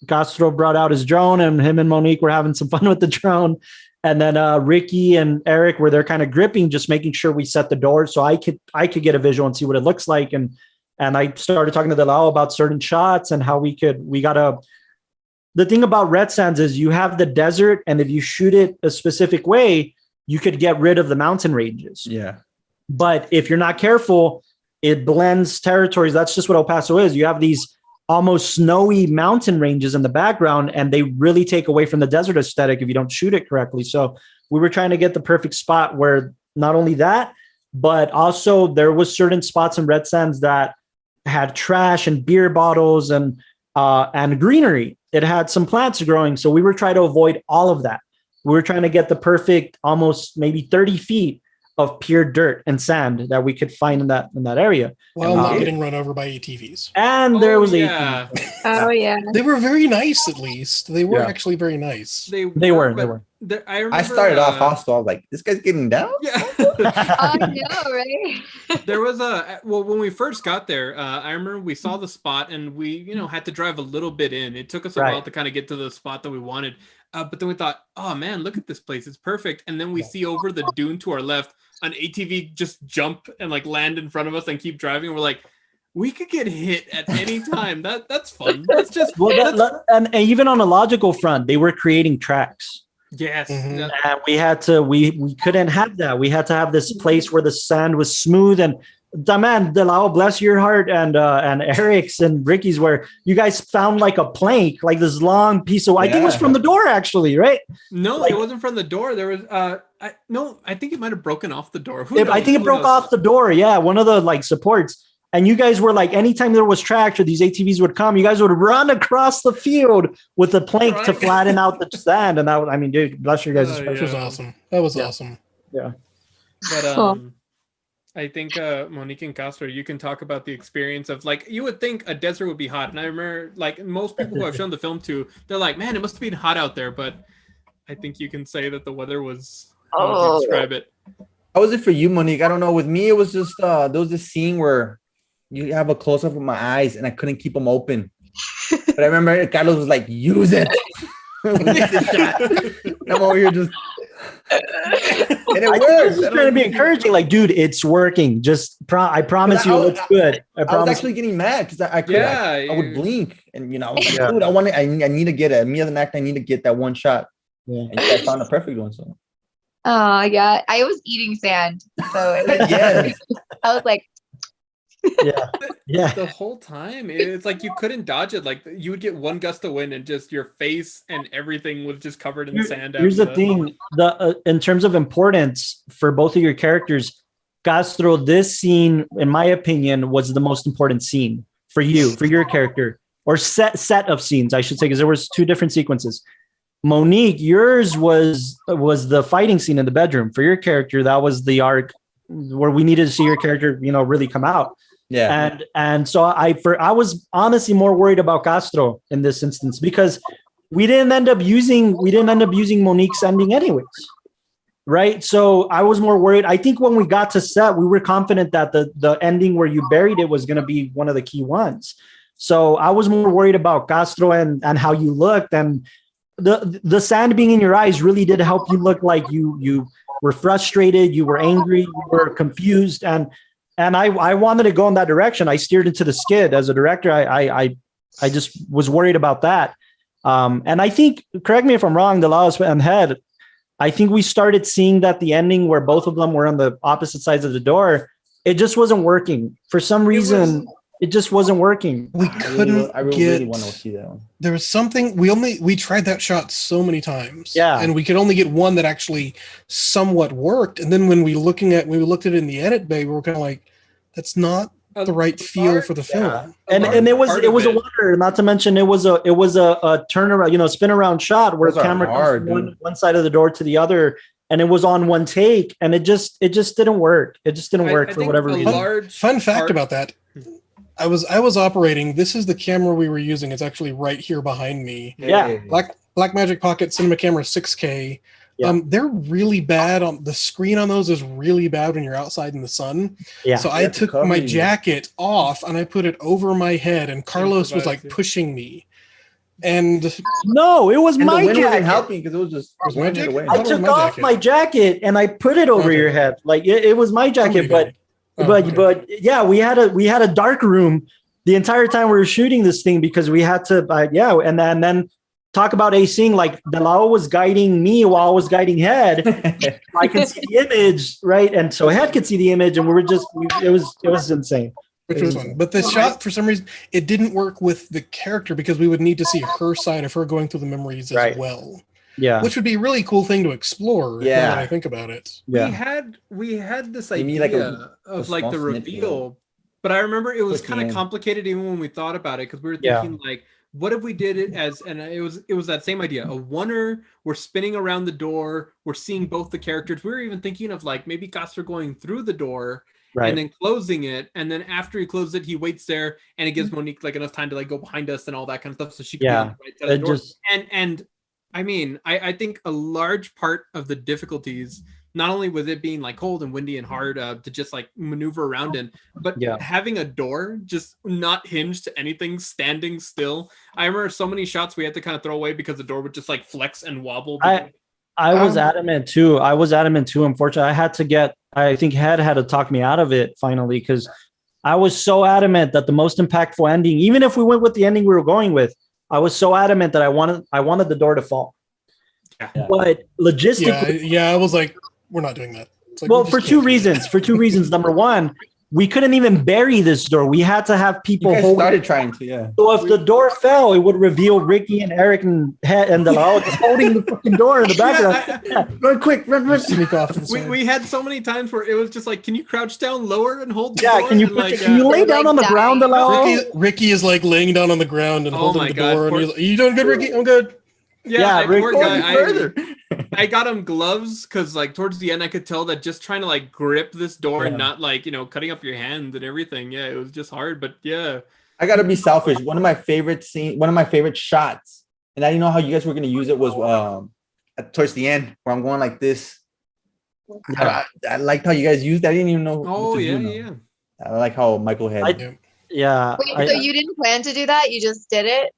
Castro brought out his drone, and him and Monique were having some fun with the drone. And then Ricky and Eric were there kind of gripping, just making sure we set the door so I could get a visual and see what it looks like. And I started talking to Delao about certain shots and how the thing about Red Sands is you have the desert, and if you shoot it a specific way, you could get rid of the mountain ranges. Yeah. But if you're not careful, it blends territories. That's just what El Paso is. You have these almost snowy mountain ranges in the background, and they really take away from the desert aesthetic if you don't shoot it correctly. So we were trying to get the perfect spot where not only that, but also there was certain spots in Red Sands that had trash and beer bottles and greenery. It had some plants growing. So we were trying to avoid all of that. We were trying to get the perfect, almost maybe 30 feet of pure dirt and sand that we could find in that area. While not getting run over by ATVs. And there was ATVs. Oh yeah. They were very nice, at least. They were actually very nice. They were. I started off hostile. I was like, this guy's getting down? Yeah. I know, right? There was when we first got there, I remember we saw the spot and we, had to drive a little bit in. It took us a while to kind of get to the spot that we wanted. But then we thought, oh man, look at this place. It's perfect. And then we see over the dune to our left, an ATV just jump and like land in front of us and keep driving. We're like, we could get hit at any time. That's fun. That's just and even on a logical front, they were creating tracks. Yes. Mm-hmm. And we had to we couldn't have that. We had to have this place where the sand was smooth. And man, Delao, bless your heart, and Eric's and Ricky's, where you guys found like a plank, like this long piece of I think it was from the door actually, right? No, it wasn't from the door. There was I think it might have broken off the door. I think it broke off the door. Yeah, one of the like supports. And you guys were like, anytime there was tracks or these ATVs would come, you guys would run across the field with a plank to flatten out the sand. And that, I mean, dude, bless you guys. That was awesome. That was awesome. Yeah. But I think Monique and Castro, you can talk about the experience of like, you would think a desert would be hot. And I remember like most people who I've shown the film to, they're like, man, it must have been hot out there. But I think you can say that the weather was, how would you describe it? How was it for you, Monique? I don't know. With me, it was just, there was this scene where you have a close up of my eyes and I couldn't keep them open. But I remember Carlos was like, use it. I'm over here just. And it works. It's trying to be encouraging. Like, dude, it's working. Just I promise you, it's good. I was actually getting mad because I would blink, and I was like, dude, I need to get it. Me as an actor, I need to get that one shot. Yeah. And I found the perfect one. So. Oh yeah, I was eating sand, so it was, I was like. Yeah. The whole time it's like you couldn't dodge it. Like you would get one gust of wind and just your face and everything was just covered in sand. Here's the thing: in terms of importance for both of your characters, Castro, this scene, in my opinion, was the most important scene for you, for your character, or set of scenes, I should say, because there was 2 different sequences. Monique, yours was the fighting scene in the bedroom. For your character, that was the arc where we needed to see your character, really come out. Yeah. And so I was honestly more worried about Castro in this instance because we didn't end up using Monique's ending anyways. right? So I was more worried. I think when we got to set, we were confident that the ending where you buried it was going to be one of the key ones. So I was more worried about Castro and how you looked, and the sand being in your eyes really did help you look like you were frustrated, you were angry, you were confused, and I wanted to go in that direction. I steered into the skid as a director. I just was worried about that. And I think, correct me if I'm wrong, Delaos and Head, I think we started seeing that the ending where both of them were on the opposite sides of the door, it just wasn't working. For some reason, it just wasn't working. We couldn't I really want to see that one. There was something, we tried that shot so many times. Yeah. And we could only get one that actually somewhat worked. And then when we looked at it in the edit bay, we were kind of like, that's not the right feel for the film. And it was a wonder, not to mention it was a turnaround, spin around shot where the camera goes from one side of the door to the other, and it was on one take, and it just didn't work. It just didn't work for whatever reason. Fun fact about that. I was operating. This is the camera we were using. It's actually right here behind me. Yeah. Blackmagic Pocket Cinema Camera 6K. Yeah. They're really bad. The screen on those is really bad when you're outside in the sun. Yeah. So I took my jacket off and I put it over my head, and Carlos was like pushing me. And no, it was my jacket. Wasn't helping because it was just my jacket. I took off my jacket and I put it over your head. Like it was my jacket, but yeah, we had a dark room the entire time we were shooting this thing because we had to and then talk about acing, like Delao was guiding me while I was guiding Head. I can see the image, right? And so Head could see the image, and we were just it was insane. Which was fun. But the shot, for some reason, it didn't work with the character because we would need to see her side of her going through the memories as well. Yeah. Which would be a really cool thing to explore. Yeah. Now that I think about it. Yeah. We had this idea of the reveal, but I remember it was kind of complicated even when we thought about it, because we were thinking what if we did it as, and it was that same idea, a oneer, we're spinning around the door, we're seeing both the characters. We were even thinking of maybe Castor going through the door and then closing it, and then after he closes it, he waits there, and it gives Monique enough time to go behind us and all that kind of stuff, so she can be on the right side of the door. And I mean, I think a large part of the difficulties, not only with it being cold and windy and hard to just maneuver around in, but having a door just not hinged to anything, standing still. I remember so many shots we had to kind of throw away because the door would just flex and wobble. I was adamant too. Unfortunately, I think Head had to talk me out of it finally, because I was so adamant that the most impactful ending, even if we went with the ending we were going with, I was so adamant that I wanted the door to fall. Yeah. But logistically, I was like, we're not doing that. Well, for two reasons. Number one, we couldn't even bury this door. We had to have people started trying to, So if the door fell, it would reveal Ricky and Eric and Delao just holding the fucking door in the background. Run quick, run. Sneak off. We had so many times where it was just can you crouch down lower and hold the door? Can you lay down on the ground, Delao? Ricky is laying down on the ground and holding the door. And he's like, are you doing good, Ricky? I'm good. Yeah, poor guy. I got him gloves because towards the end I could tell that just trying to grip this door and not cutting up your hand and everything. Yeah, it was just hard, but yeah. I gotta be selfish. One of my favorite shots, and I didn't know how you guys were gonna use it, was towards the end where I'm going like this. I liked how you guys used that. I didn't even know. Oh yeah. I like how Michael had. Wait, so you didn't plan to do that? You just did it?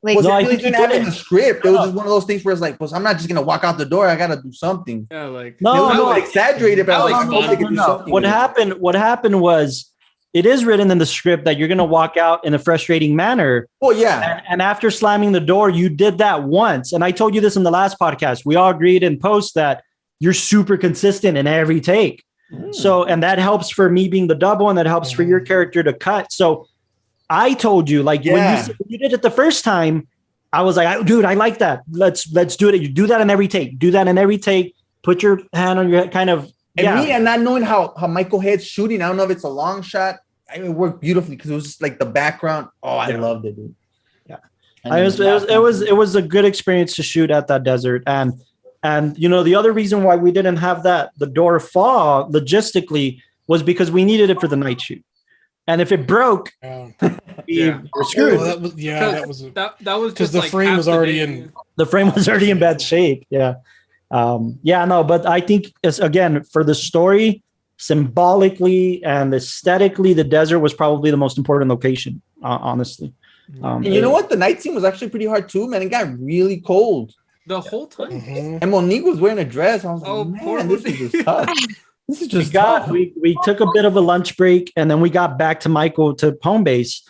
I think didn't have it in the script. It was just one of those things where it's I'm not just gonna walk out the door. I gotta do something. Yeah, I would exaggerate it, but no. What happened was, it is written in the script that you're gonna walk out in a frustrating manner. Well, yeah. And after slamming the door, you did that once. And I told you this in the last podcast. We all agreed in post that you're super consistent in every take. So, and that helps for me being the double, and that helps for your character to cut. So I told you, when you did it the first time, I was like, dude, I like that. Let's do it. You do that in every take. Put your hand on your head, kind of. And not knowing how Michael Head's shooting, I don't know if it's a long shot. I mean, it worked beautifully because it was just the background. Oh, I loved it, dude. Yeah, it was a good experience to shoot at that desert, and the other reason why we didn't have the door fall logistically was because we needed it for the night shoot. And if it broke, we were screwed. That was because the frame was already in. The frame was already in bad shape. Yeah. But I think again, for the story, symbolically and aesthetically, the desert was probably the most important location, honestly. And you know what? The night scene was actually pretty hard too, man. It got really cold the whole time. And Monique was wearing a dress. I was like, man, this is just tough. This is just tough. We took a bit of a lunch break, and then we got back to Michael to home base,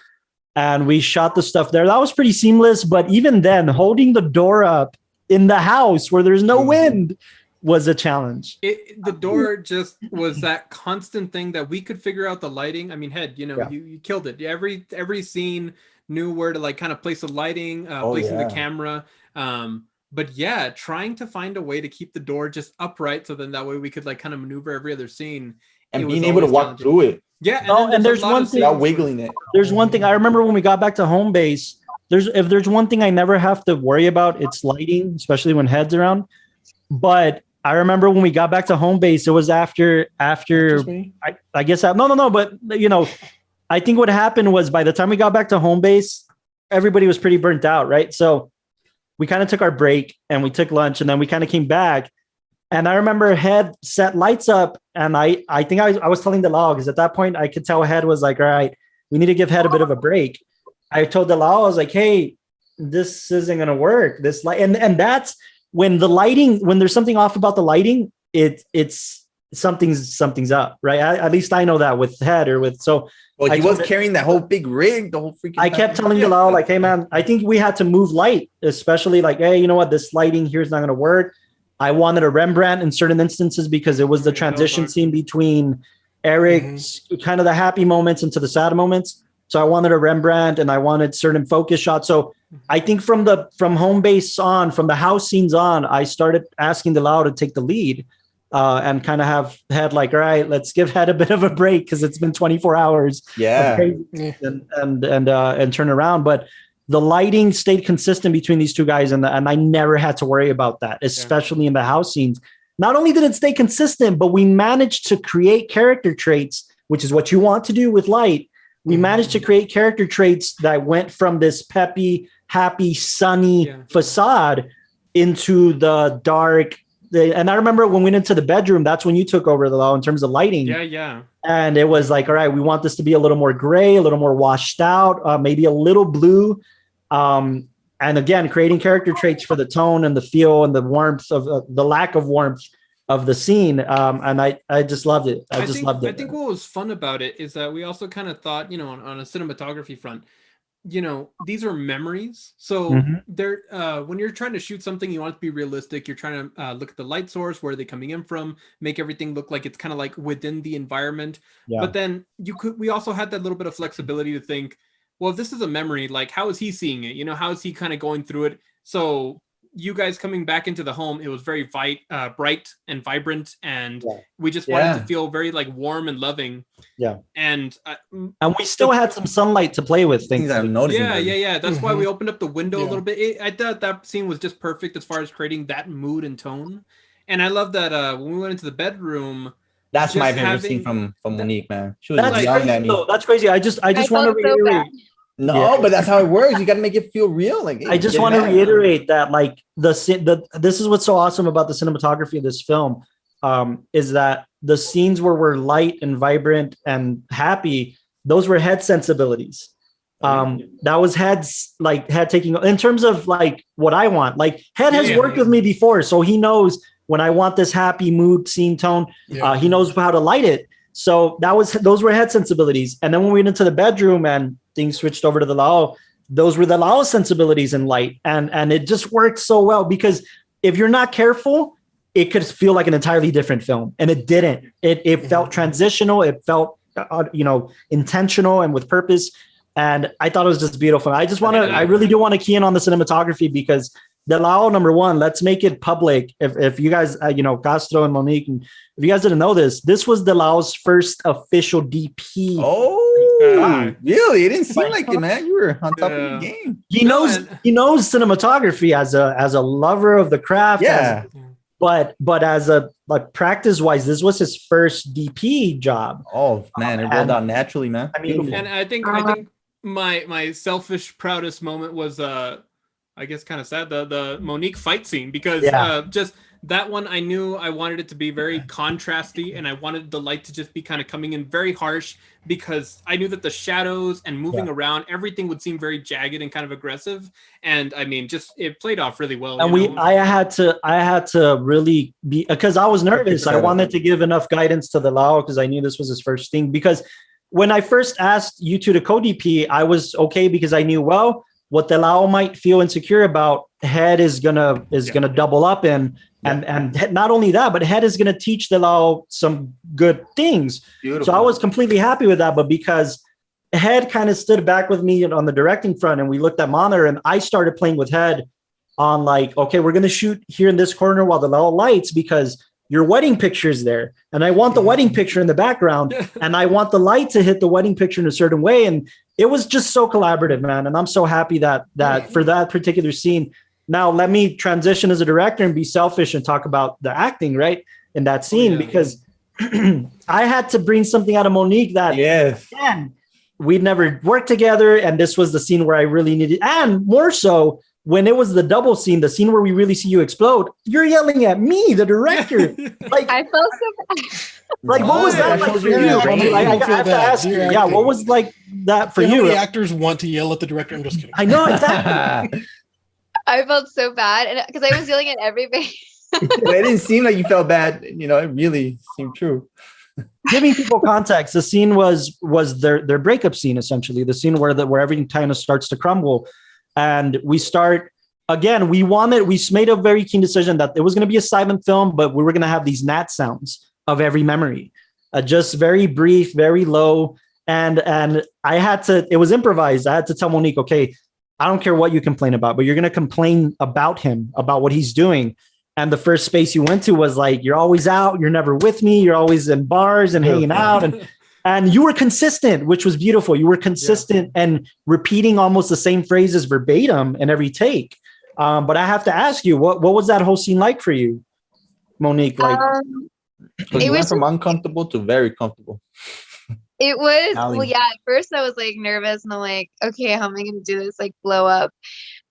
and we shot the stuff there. That was pretty seamless. But even then, holding the door up in the house where there's no wind was a challenge. The door just was that constant thing that we could figure out the lighting. I mean, you killed it. Every scene knew where to like kind of place the lighting, placing the camera. But yeah, trying to find a way to keep the door just upright so then that way we could like kind of maneuver every other scene. And being able to walk through it. Yeah. And there's one thing without wiggling it. There's one thing I remember when we got back to home base. If there's one thing I never have to worry about, it's lighting, especially when Head's around. But I remember when we got back to home base, it was after I guess but you know, I think what happened was by the time we got back to home base, everybody was pretty burnt out, right? So we kind of took our break and we took lunch, and then we kind of came back. And I remember Head set lights up, and I think I was telling Delao, because at that point I could tell Head was like, all right, we need to give Head a bit of a break. I told Delao, I was like, hey, this isn't gonna work. This light, and that's when the lighting, when there's something off about the lighting, it's something's up, right? At least I know that with Head or with so. Well, he was carrying that whole big rig, the whole freaking. I kept telling Delao, like, hey man, I think we had to move light, especially like, hey, you know what, this lighting here is not gonna work. I wanted a Rembrandt in certain instances because it was the transition scene between Eric's kind of the happy moments into the sad moments. So I wanted a Rembrandt and I wanted certain focus shots. So I think from home base on, from the house scenes on, I started asking Delao to take the lead and kind of have Head like, all right, let's give Head a bit of a break because it's been 24 hours. And turn around. But the lighting stayed consistent between these two guys, and I never had to worry about that, especially in the house scenes. Not only did it stay consistent, but we managed to create character traits, which is what you want to do with light. We managed to create character traits that went from this peppy, happy, sunny facade into the dark. And I remember when we went into the bedroom, that's when you took over the law in terms of lighting. Yeah. And it was like, all right, we want this to be a little more gray, a little more washed out, maybe a little blue. And again, creating character traits for the tone and the feel and the warmth of the lack of warmth of the scene. And I just loved it. I think what was fun about it is that we also kind of thought, you know, on a cinematography front, you know, these are memories. So they're when you're trying to shoot something, you want it to be realistic. You're trying to look at the light source, where are they coming in from, make everything look like it's kind of like within the environment. But then we also had that little bit of flexibility to think, well, if this is a memory, like how is he seeing it? You know, how is he kind of going through it? So you guys coming back into the home, it was very bright and vibrant, and we just wanted to feel very like warm and loving. And we still had some sunlight to play with. Things I'm noticing. That's why we opened up the window a little bit. I thought that scene was just perfect as far as creating that mood and tone. And I love that when we went into the bedroom. That's my favorite scene from Monique, man. She was that's crazy. I just want to reiterate. But that's how it works. You got to make it feel real. Like, hey, I just want to reiterate that, like this is what's so awesome about the cinematography of this film, is that the scenes where we're light and vibrant and happy, those were Head sensibilities. That was Head taking in terms of like what I want. Like Head has worked with me before, so he knows when I want this happy mood scene tone. He knows how to light it. So those were Head sensibilities. And then when we went into the bedroom and things switched over to the Lao, those were the Lao sensibilities in light. And it just worked so well, because if you're not careful, it could feel like an entirely different film. And it didn't. It felt transitional. It felt, intentional and with purpose. And I thought it was just beautiful. I really do want to key in on the cinematography, because the Lao, number one, let's make it public. If you guys, Castro and Monique, and if you guys didn't know this was the Lao's first official DP. Oh, really? It didn't seem like it, man. You were on top of the game. He knows cinematography as a lover of the craft. Yeah. But as a practice wise, this was his first DP job. Oh man, it rolled out naturally, man. I mean, beautiful. And I think my selfish proudest moment was I guess kind of sad, the Monique fight scene, because just that one, I knew I wanted it to be very contrasty, and I wanted the light to just be kind of coming in very harsh, because I knew that the shadows and moving around, everything would seem very jagged and kind of aggressive. And I mean, just it played off really well. And I had to really be, because I was nervous. I wanted to give enough guidance to the Lao, because I knew this was his first thing. Because when I first asked you two to co-DP, I was okay, because I knew, well, what the Lao might feel insecure about, Head is gonna double up in. And not only that, but Head is going to teach the Lao some good things. Beautiful. So I was completely happy with that. But because Head kind of stood back with me on the directing front, and we looked at monitor, and I started playing with Head on like, okay, we're going to shoot here in this corner while the Lao lights, because your wedding picture is there. And I want the wedding picture in the background, and I want the light to hit the wedding picture in a certain way. And it was just so collaborative, man. And I'm so happy that for that particular scene. Now, let me transition as a director and be selfish and talk about the acting, right, in that scene, because I had to bring something out of Monique that, man, we'd never worked together, and this was the scene where I really needed, and more so, when it was the double scene, the scene where we really see you explode, you're yelling at me, the director. Like, I felt so bad. Like, what was that like for you? I have to ask you. Yeah, what was like that for you? The actors want to yell at the director. I'm just kidding. I know, exactly. I felt so bad, and because I was yelling at everybody. Well, it didn't seem like you felt bad. You know, it really seemed true. Giving people context, the scene was their breakup scene, essentially. The scene where everything kind of starts to crumble, and we start again. We made a very keen decision that it was going to be a silent film, but we were going to have these nat sounds of every memory, just very brief, very low, and I had to. It was improvised. I had to tell Monique, okay, I don't care what you complain about, but you're going to complain about him, about what he's doing. And the first space you went to was like, you're always out. You're never with me. You're always in bars and hanging out. And you were consistent, which was beautiful. You were consistent and repeating almost the same phrases verbatim in every take. But I have to ask you, what was that whole scene like for you, Monique? Like, it went from uncomfortable to very comfortable. It was, well, yeah, at first I was like nervous, and I'm like, okay, how am I going to do this? Like blow up.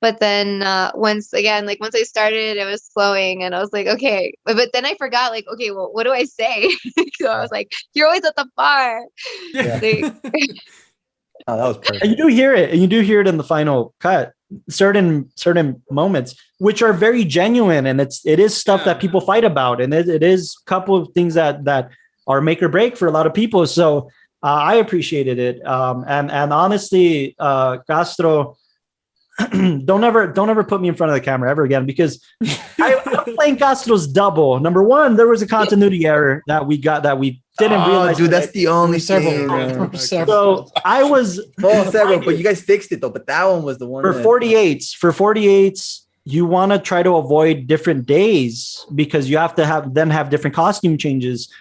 But then once I started, it was flowing, and I was like, okay. But then I forgot, like, okay, well, what do I say? So I was like, you're always at the bar. Yeah. Like, oh, that was perfect. And you do hear it in the final cut. Certain moments, which are very genuine, and it is stuff that people fight about, and it is a couple of things that are make or break for a lot of people. So I appreciated it, and honestly, Castro, don't ever put me in front of the camera ever again, because I'm playing Castro's double. Number one, there was a continuity error that we didn't realize. Dude, that's the only several. So I was several, but you guys fixed it though. But that one was the one for 48s. You want to try to avoid different days, because you have to have different costume changes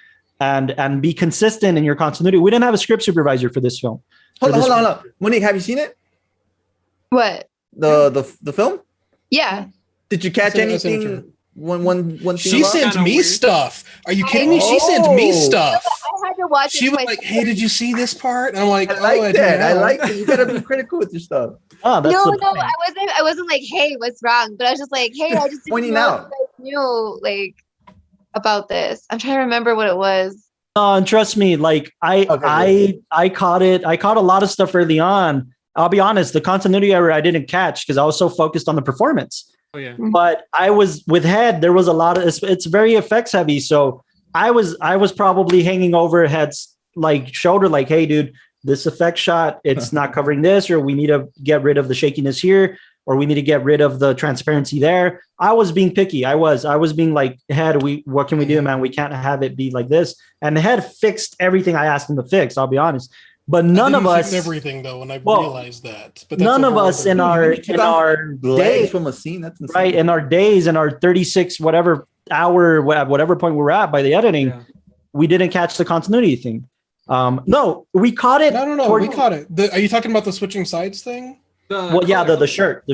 and be consistent in your continuity. We didn't have a script supervisor for this film. Hold on. Monique, have you seen it? What? The film? Yeah. Did you catch anything? One she sends me stuff. Are you kidding me? She sends me stuff. I had to watch it. She was like, "Hey, did you see this part?" And I'm like, I like that. I like it. You gotta be critical with your stuff. Oh, no, I wasn't like, "Hey, what's wrong?" But I was just like, "Hey, I just pointing out. Knew like about this." I'm trying to remember what it was. And trust me, like I caught it. I caught a lot of stuff early on. I'll be honest, the continuity error I didn't catch because I was so focused on the performance. Oh yeah. But I was with Head. There was a lot of it's very effects heavy. So I was probably hanging over Head's like shoulder, like, "Hey, dude, this effect shot, it's not covering this, or we need to get rid of the shakiness here, or we need to get rid of the transparency there." I was being picky. I was being like, "Head, what can we do, man? We can't have it be like this." And the Head fixed everything I asked him to fix. I'll be honest. But none of us everything though, and I realized that. But none of us in our days from a scene, that's insane. Right, in our days, in our 36 whatever hour, whatever point we're at by the editing, we didn't catch the continuity thing. No, we caught it. No, we caught it. Are you talking about the switching sides thing? The shirt.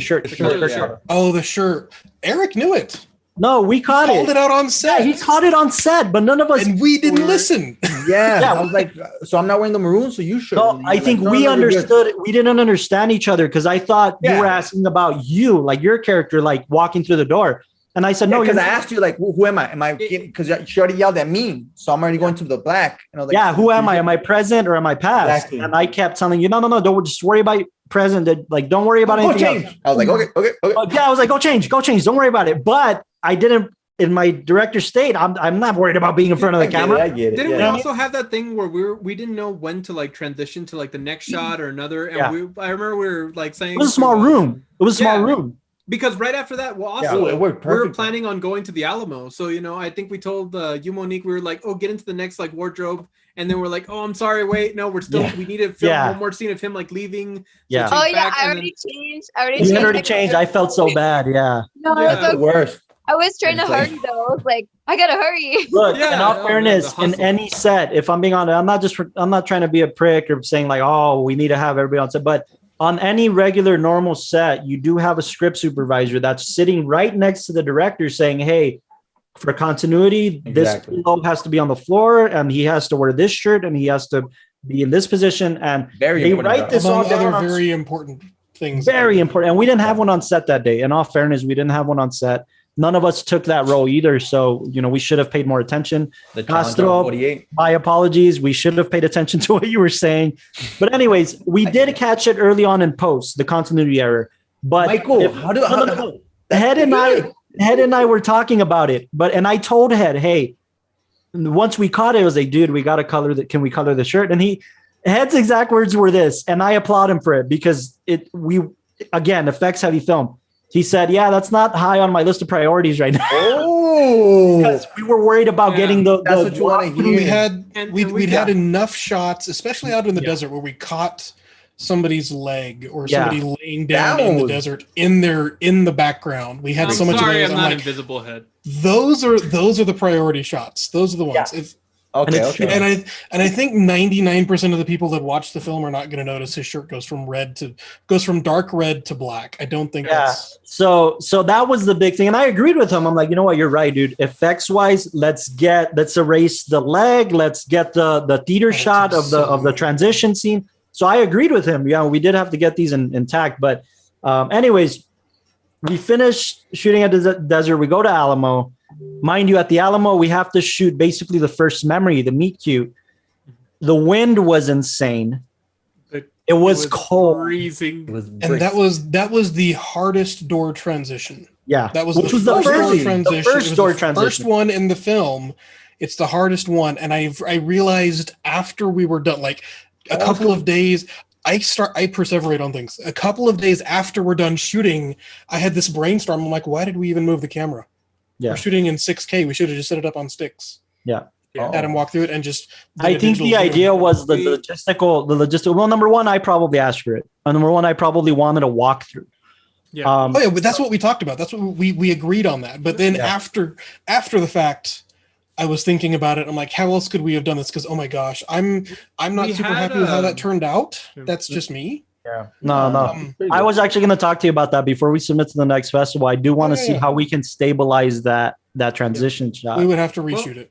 Oh, the shirt. Eric knew it. No, we caught it. Called it out on set. Yeah, he caught it on set, but none of us. And we didn't listen. Yeah, I was like, so I'm not wearing the maroon, so you should. No, I think we understood it. We didn't understand each other because I thought you were asking about you, like your character, like walking through the door. And I said, no, because I asked you, like, who am I? Am I, because she already yelled at me. So I'm already going to the black. And I was like, who am I? Am I present or am I past? Exactly. And I kept telling you, no, don't just worry about present. Like, don't worry about anything else. I was like, okay. Yeah, I was like, go change. Don't worry about it. But I didn't. In my director state, I'm not worried about being in front of the camera. I get it. Didn't we also have that thing where we didn't know when to like transition to like the next shot or another? And I remember we were like saying it was a small room. Because right after that, well, also it worked we were planning on going to the Alamo. So I think we told you, Monique, we were like, oh, get into the next like wardrobe, and then we're like, oh, I'm sorry, wait, no, we're still we need to film one more scene of him like leaving. Yeah. Oh yeah, I already changed. You had already changed. I felt so bad. Yeah. No, it's the worst. I was trying to hurry though. I was like, I gotta hurry. Look, in all fairness, in any set, if I'm being honest, I'm not trying to be a prick or saying like, oh, we need to have everybody on set. But on any regular normal set, you do have a script supervisor that's sitting right next to the director saying, hey, for continuity, this pillow has to be on the floor and he has to wear this shirt and he has to be in this position. And they write this all down. Other very important things. Very important. And we didn't have one on set that day. In all fairness, we didn't have one on set. None of us took that role either. So, we should have paid more attention. Castro, my apologies. We should have paid attention to what you were saying. But anyways, we did catch it early on in post, the continuity error. But Michael, Head and I were talking about it. And I told Head, hey, once we caught it, I was like, dude, we got to color that. Can we color the shirt? And Head's exact words were this. And I applaud him for it because effects heavy film. He said, yeah, that's not high on my list of priorities right now. Oh, because we were worried about getting the. That's what you want to hear. We'd had enough shots, especially out in the desert, where we caught somebody's leg or somebody laying down in the desert in the background. We had so much. Sorry, I'm not invisible, Head. Those are the priority shots. Those are the ones. Yeah. Okay. And I think 99% of the people that watch the film are not going to notice his shirt goes from dark red to black. I don't think that's so that was the big thing. And I agreed with him. I'm like, you know what, you're right, dude. Effects wise, let's erase the leg, let's get the theater shot of the transition scene. So I agreed with him. Yeah, we did have to get these intact. But anyways, we finished shooting at the desert. We go to Alamo. Mind you, at the Alamo, we have to shoot basically the first memory, the meet cute. The wind was insane. It was cold. Freezing. And that was the hardest door transition. Yeah. That was the first door transition. The first door transition. First one in the film. It's the hardest one. And I realized after we were done, like a couple of days, I perseverate on things. A couple of days after we're done shooting, I had this brainstorm. I'm like, why did we even move the camera? Yeah. We're shooting in 6K. We should have just set it up on sticks. Yeah. Had him walk through it and just. I think the idea was the logistical. Well, number one, I probably asked for it. Number one, I probably wanted a walkthrough. Yeah. But that's what we talked about. That's what we agreed on that. But then after the fact, I was thinking about it. I'm like, how else could we have done this? Because oh my gosh, I'm not super happy with how that turned out. That's just me. Yeah. No. I was actually going to talk to you about that before we submit to the next festival. I do want to see how we can stabilize that transition shot. We would have to reshoot it.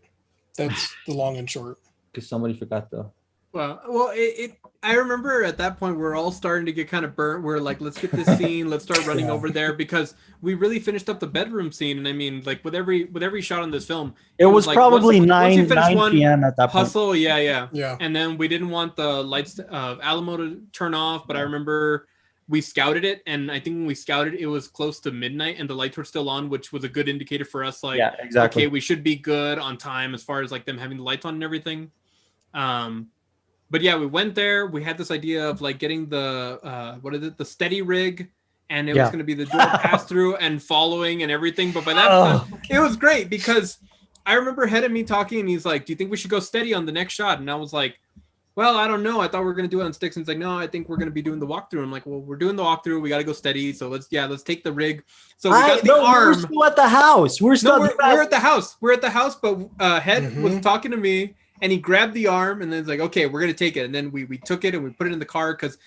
That's the long and short. Because somebody forgot though. Well, I remember at that point we're all starting to get kind of burnt. We're like, let's get this scene, let's start running over there because we really finished up the bedroom scene. And I mean, like with every shot on this film, it was like, probably 9 9 p.m. at that point. Hustle, yeah. And then we didn't want the lights of Alamo to turn off, but I remember we scouted it, and I think when we scouted, it was close to midnight, and the lights were still on, which was a good indicator for us. Like, okay, we should be good on time as far as like them having the lights on and everything. But yeah, we went there. We had this idea of like getting the steady rig, and it was going to be the door pass through and following and everything. But by that time, it was great because I remember Head and me talking, and he's like, "Do you think we should go steady on the next shot?" And I was like, "Well, I don't know. I thought we were going to do it on sticks." And he's like, "No, I think we're going to be doing the walkthrough." I'm like, "Well, we're doing the walkthrough. We got to go steady. So let's take the rig." So we got the arm. We're still at the house. We're at the house. We're at the house. But Head was talking to me. and he grabbed the arm, and then it's like, okay, we're gonna take it, and then we took it and we put it in the car because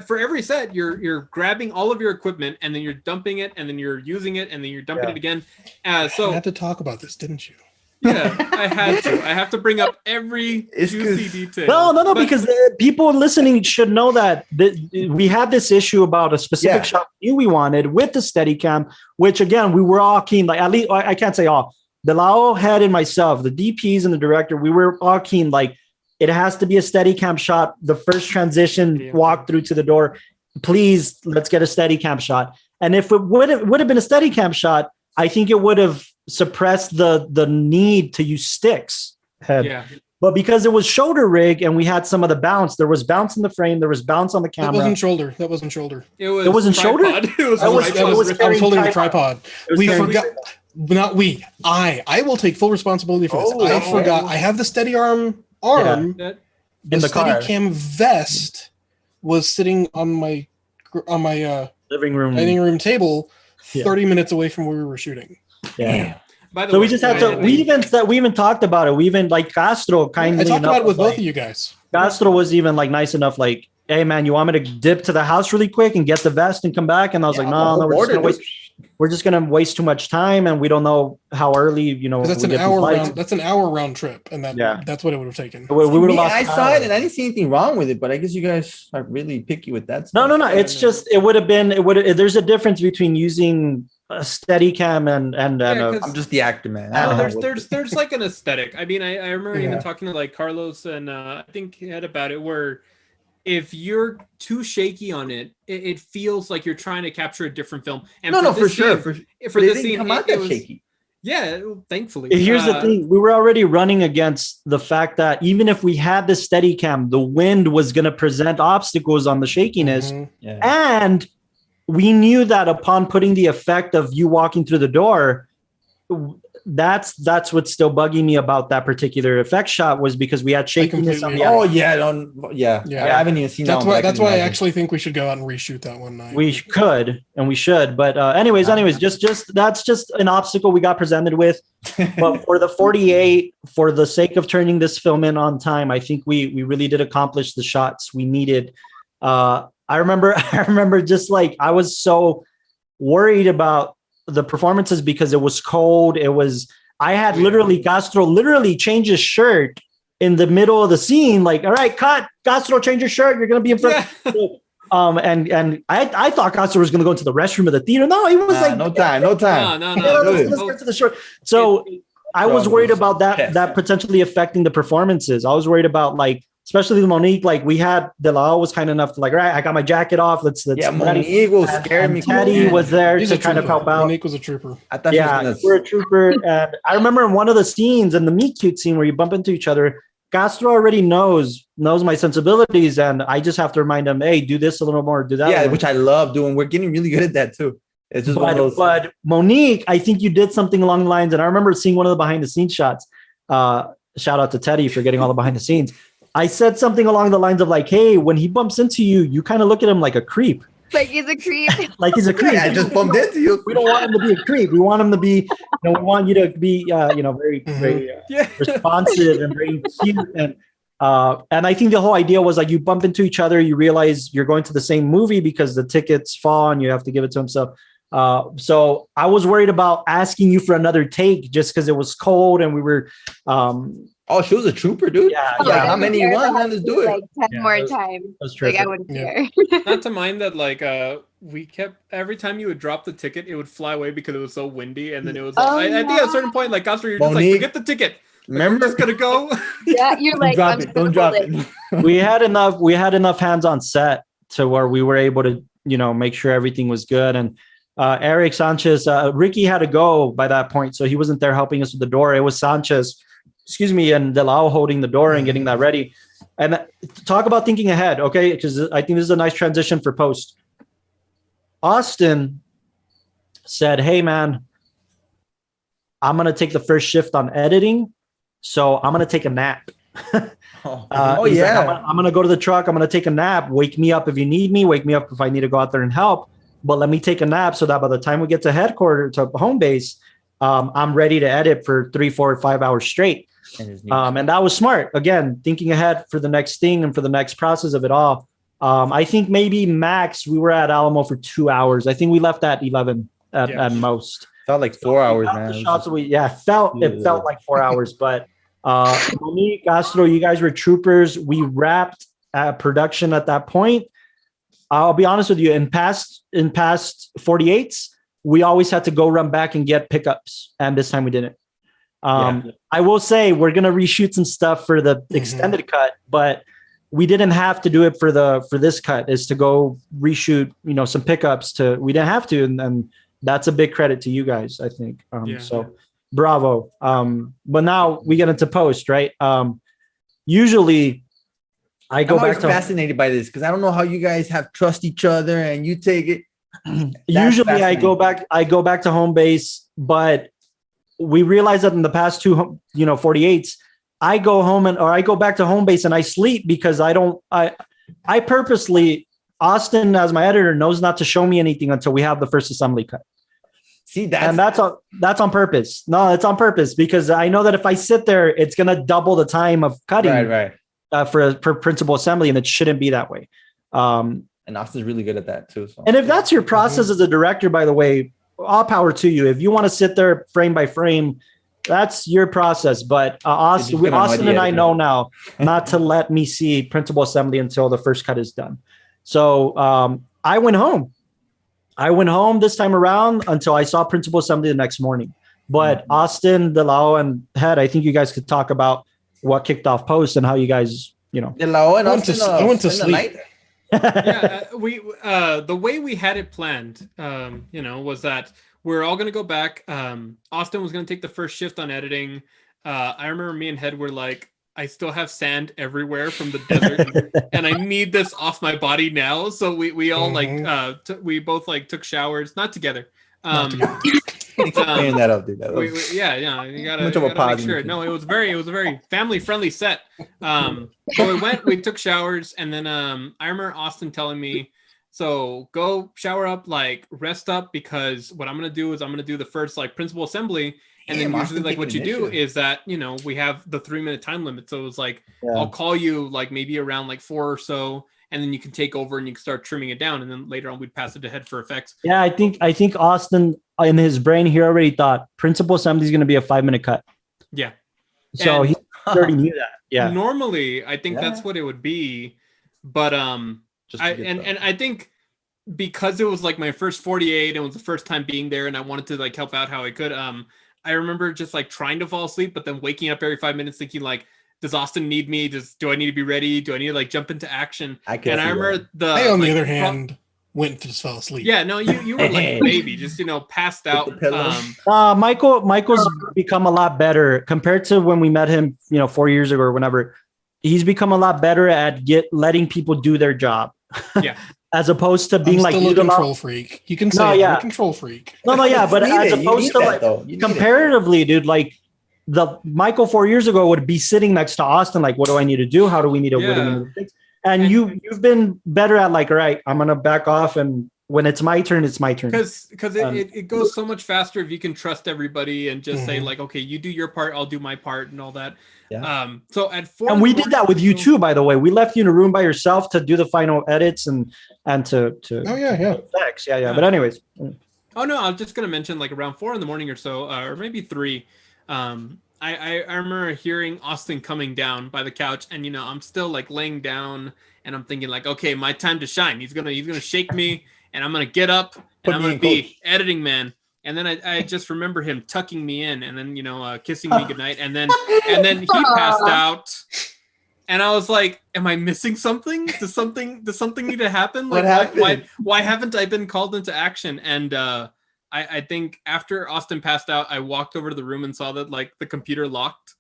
for every set you're grabbing all of your equipment, and then you're dumping it, and then you're using it, and then you're dumping it again. So you had to talk about this, didn't you? Yeah, I had to. I have to bring up every juicy detail. No, because people listening should know that we had this issue about a specific shot we wanted with the Steadicam, which again we were all keen. Like at least I can't say all. Delao, Head, and myself, the DPs and the director, we were all keen. Like it has to be a Steadicam shot. The first transition walk through to the door. Please, let's get a Steadicam shot. And if it would have been a Steadicam shot, I think it would have suppressed the need to use sticks. But because it was shoulder rig and we had some of the bounce, there was bounce in the frame, there was bounce on the camera. That wasn't shoulder. It wasn't shoulder. I was holding the tripod. We forgot. Not we. I will take full responsibility for this. I forgot. I have the steady arm. The Steadicam vest was sitting on my living room table, 30 minutes away from where we were shooting. By the way, we just had to. We even talked about it. We even like Castro kindly. I talked about it with both of you guys. Castro was even like nice enough, like, hey man, you want me to dip to the house really quick and get the vest and come back? And I was like, no, we're just gonna waste too much time, and we don't know how early, that's an hour round. That's an hour round trip, and that's what it would have taken. I saw it, and I didn't see anything wrong with it, but I guess you guys are really picky with that stuff. No. It's just it would have been. There's a difference between using a Steadicam and I'm just the actor, man. There's like an aesthetic. I mean, I remember even talking to like Carlos and I think he had about it where if you're too shaky on it, it feels like you're trying to capture a different film. And for sure. For this scene, it was shaky. Yeah, thankfully. Here's the thing: we were already running against the fact that even if we had the Steadicam, the wind was going to present obstacles on the shakiness, and we knew that upon putting the effect of you walking through the door, that's what's still bugging me about that particular effect shot was because we had shakiness on the I haven't even seen that. That's why I actually think we should go out and reshoot that one night. We could and we should, but anyways, just that's just an obstacle we got presented with. But for the 48, for the sake of turning this film in on time, I think we really did accomplish the shots we needed. I remember just like I was so worried about the performances because it was cold. I had Castro literally change his shirt in the middle of the scene. Like, all right, cut, Castro, change your shirt. You're going to be in front. And I thought Castro was going to go into the restroom of the theater. No, he was no time. No. Let's get to the short. So I was worried about that potentially affecting the performances. I was worried about like, especially Monique, like we had Delao was kind enough to like, all right, I got my jacket off. Let's Monique will scare me. Teddy was there to kind of help out. Monique was a trooper. I thought we're a trooper. And I remember in one of the scenes in the meet cute scene where you bump into each other, Castro already knows my sensibilities, and I just have to remind him, hey, do this a little more, do that. Yeah, which I love doing. We're getting really good at that too. It's just one of those. But Monique, I think you did something along the lines, and I remember seeing one of the behind the scenes shots. Shout out to Teddy for getting all the behind the scenes. I said something along the lines of like, hey, when he bumps into you, you kind of look at him like a creep. Like he's a creep. I just bumped into you. We don't want him to be a creep. We want him to be, we want you to be, very responsive and very cute. And I think the whole idea was like you bump into each other, you realize you're going to the same movie because the tickets fall and you have to give it to him. So I was worried about asking you for another take just because it was cold and we were, she was a trooper, dude. Yeah. How many you want? Let's do it. Like 10 more times. Like I wouldn't care. Not to mind that, like, we kept every time you would drop the ticket, it would fly away because it was so windy, and then it was. Like, I think at a certain point, like Castro, you're just like, forget the ticket. Remember, just gonna go. Yeah, you're like, don't drop it. We had enough hands on set to where we were able to, make sure everything was good. And Eric Sanchez, Ricky had to go by that point, so he wasn't there helping us with the door. It was Sanchez. And Delao holding the door and getting that ready. And talk about thinking ahead, okay? Because I think this is a nice transition for post. Austin said, hey, man, I'm going to take the first shift on editing, so I'm going to take a nap. I'm going to go to the truck. I'm going to take a nap. Wake me up if you need me. Wake me up if I need to go out there and help. But let me take a nap so that by the time we get to headquarters, to home base, I'm ready to edit for 3, 4, 5 hours straight. And that was smart. Again, thinking ahead for the next thing and for the next process of it all. I think maybe max we were at Alamo for 2 hours. I think we left at 11 at most. Felt like 4 hours, man. It felt like 4 hours. But Monique, Astro, you guys were troopers. We wrapped production at that point. I'll be honest with you. In past 48s, we always had to go run back and get pickups, and this time we didn't. I will say we're gonna reshoot some stuff for the extended cut, but we didn't have to do it for this cut. Is to go reshoot, some pickups. We didn't have to, and that's a big credit to you guys, I think. Bravo. But now we get into post, right? Usually, I'm fascinated by this because I don't know how you guys have trust each other and you take it. Usually, I go back to home base, but we realized that in the past 48s, I go home or I go back to home base and I sleep because I purposely, Austin as my editor knows not to show me anything until we have the first assembly cut. See, that's on purpose. No, it's on purpose because I know that if I sit there, it's going to double the time of cutting for principal assembly, and it shouldn't be that way. And Austin's really good at that too. So. And if that's your process as a director, by the way, all power to you. If you want to sit there frame by frame, that's your process. But Austin and I know now not to let me see principal assembly until the first cut is done. So I went home. This time around until I saw principal assembly the next morning. But Austin, DeLao, and Head, I think you guys could talk about what kicked off post and how you guys, DeLao and I went to sleep. The way we had it planned, was that we're all going to go back. Austin was going to take the first shift on editing. I remember me and Head were like, I still have sand everywhere from the desert and I need this off my body now. So we all we both took showers, not together. Clearing that up, dude. You gotta make sure. No, it was a very family friendly set. So we took showers, and then I remember Austin telling me, so go shower up, rest up, because what I'm gonna do is I'm gonna do the first principal assembly, and then usually what you do is that we have the 3-minute time limit. So it was I'll call you maybe around 4 or so. And then you can take over and you can start trimming it down. And then later on, we'd pass it to Head for effects. Yeah, I think Austin, in his brain, he already thought principal assembly is going to be a 5-minute cut. Yeah. So he already knew that. Yeah. Normally, I think that's what it would be. But I think because it was my first 48 and it was the first time being there and I wanted to help out how I could. I remember just trying to fall asleep, but then waking up every 5 minutes thinking does Austin need me? Do I need to be ready? Do I need to jump into action? I remember I, on the other hand, went and just fell asleep. Yeah, no, you were like a baby, just passed out. Michael's become a lot better compared to when we met him, 4 years ago or whenever. He's become a lot better at letting people do their job. Yeah. As opposed to being still a control freak. You can say I'm a control freak. No, yeah, but as opposed to comparatively, dude, the Michael 4 years ago would be sitting next to Austin, what do I need to do? How do we need to fix? And you've been better at all right, I'm gonna back off, and when it's my turn, it's my turn. Because it goes so much faster if you can trust everybody and just say okay, you do your part, I'll do my part, and all that. Yeah. So at 4, and we did that with you too, by the way. We left you in a room by yourself to do the final edits and to effects. Yeah. But anyways. Oh no, I was just gonna mention around 4 in the morning or so, or maybe 3. I remember hearing Austin coming down by the couch, and I'm still laying down, and I'm thinking okay, my time to shine. He's gonna shake me, and I'm gonna get up, and I'm gonna be editing man. And then I just remember him tucking me in, and then kissing me goodnight, and then he passed out, and I was like, "Am I missing something? Does something need to happen? What happened? Why haven't I been called into action?" And I think after Austin passed out, I walked over to the room and saw that the computer locked,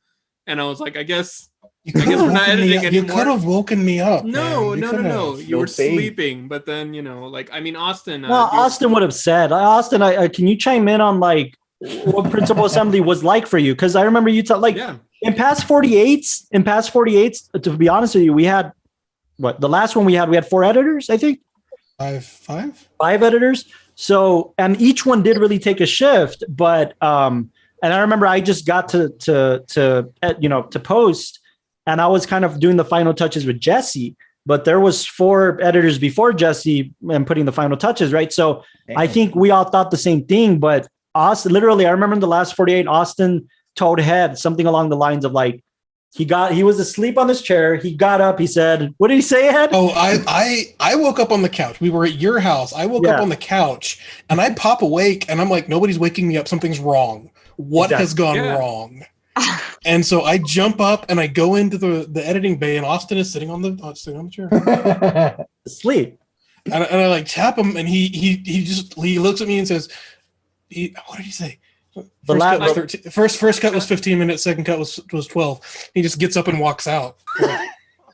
and I was like, I guess we're not editing anymore. You could have woken me up. No. You were sleeping, but then Austin. Austin would have said, Austin, can you chime in on what principal assembly was like for you? Because I remember you in past 48s. To be honest with you, we had the last one we had 4 editors, I think. Five editors. So, and each one did really take a shift, but And I remember I just got to post, and I was kind of doing the final touches with Jesse, but there was 4 editors before Jesse and putting the final touches, right? So I think we all thought the same thing, but Austin, literally, I remember in the last 48, Austin told Head something along the lines of like, he was asleep on his chair. He got up. He said, "What did he say, Ed?" Oh, I woke up on the couch. We were at your house. I woke up on the couch, and I pop awake, and I'm like, nobody's waking me up. Something's wrong. What has gone wrong? And so I jump up and I go into the editing bay, and Austin is sitting on the chair, asleep. And I like tap him, and he looks at me and says, "What did he say?" First cut was 13, first cut was 15 minutes. Second cut was 12. He just gets up and walks out.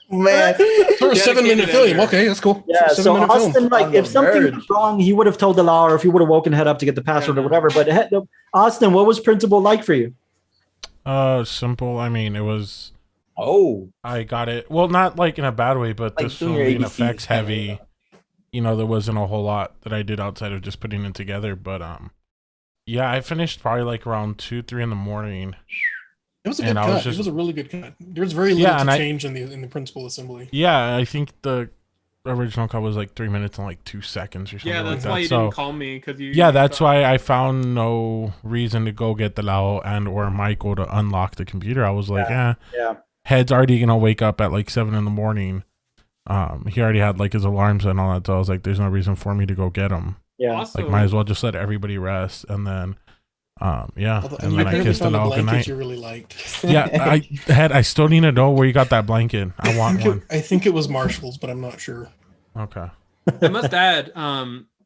Man, for a 7-minute film. Okay, that's cool. Yeah. So Austin, like, if something was wrong, he would have told the law, or if he would have woken Head up to get the password or whatever. But Austin, what was Principal like for you? Simple. I mean, it was. Oh, I got it. Well, not like in a bad way, but like this film being effects heavy. You know, there wasn't a whole lot that I did outside of just putting it together. But yeah, I finished probably like around 2-3 in the morning. It was a good cut. It was a really good cut. There's very little to change in the principal assembly. Yeah, I think the original cut was like 3 minutes and like 2 seconds or something. Yeah, that's like why you didn't call me, because you. Yeah, that's why I found no reason to go get the Lao and or Michael to unlock the computer. I was like, Head's already gonna wake up at like 7 in the morning. He already had like his alarms and all that, so I was like, there's no reason for me to go get him. Yeah, also, like might as well just let everybody rest, and then and then I kissed the Lao goodnight. You really liked. Yeah, I still need to know where you got that blanket. I want one. I think it was Marshall's, but I'm not sure. Okay. I must add,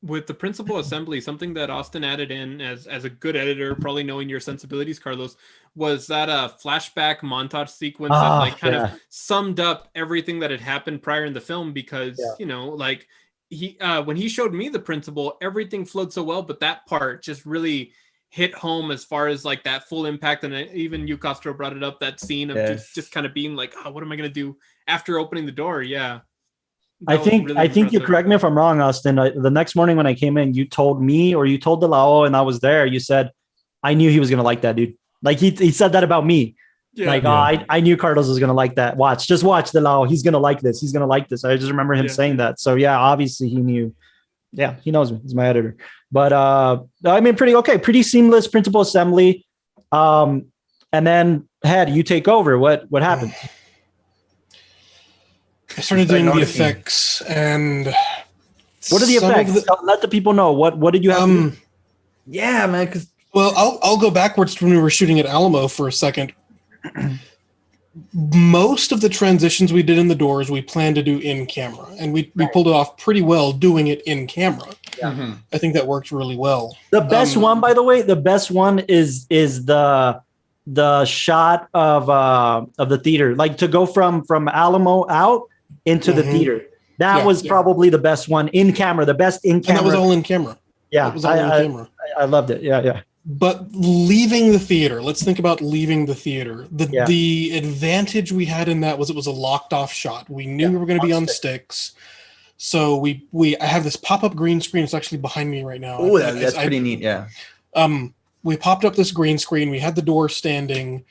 with the principal assembly, something that Austin added in as a good editor, probably knowing your sensibilities, Carlos, was that flashback montage sequence that like kind of summed up everything that had happened prior in the film, because you know, like he when he showed me the principal, everything flowed so well, but that part just really hit home as far as like that full impact. And even you, Castro, brought it up, that scene of just kind of being like, oh, what am I going to do after opening the door? Yeah. I think you correct me if I'm wrong, Austin. The next morning when I came in, you told me, or you told Delao, and I was there, you said, I knew he was going to like that, dude. Like he said that about me. Yeah. I knew Carlos was going to like that. Just watch Delao. He's going to like this. He's going to like this. I just remember him saying that. So yeah, obviously he knew. Yeah, he knows me. He's my editor. But I mean, pretty seamless principal assembly. And then Head, you take over. What happened? I started doing the effects, and what are the effects? Let the people know. What did you have to do? Yeah, man. Well, I'll go backwards to when we were shooting at Alamo for a second. Most of the transitions we did in the doors, we planned to do in camera, and we pulled it off pretty well doing it in camera. Yeah. Mm-hmm. I think that worked really well. The best one, by the way, is the shot of the theater, like to go from Alamo out into the theater. That was probably the best one in camera, the best in camera. And that was all in camera. Yeah, it was all in camera. I loved it. Yeah. But leaving the theater, let's think about leaving the theater. The advantage we had in that was it was a locked off shot. We knew we were going to be on sticks. So I have this pop-up green screen. It's actually behind me right now. Oh, that's pretty neat. Yeah. We popped up this green screen. We had the door standing.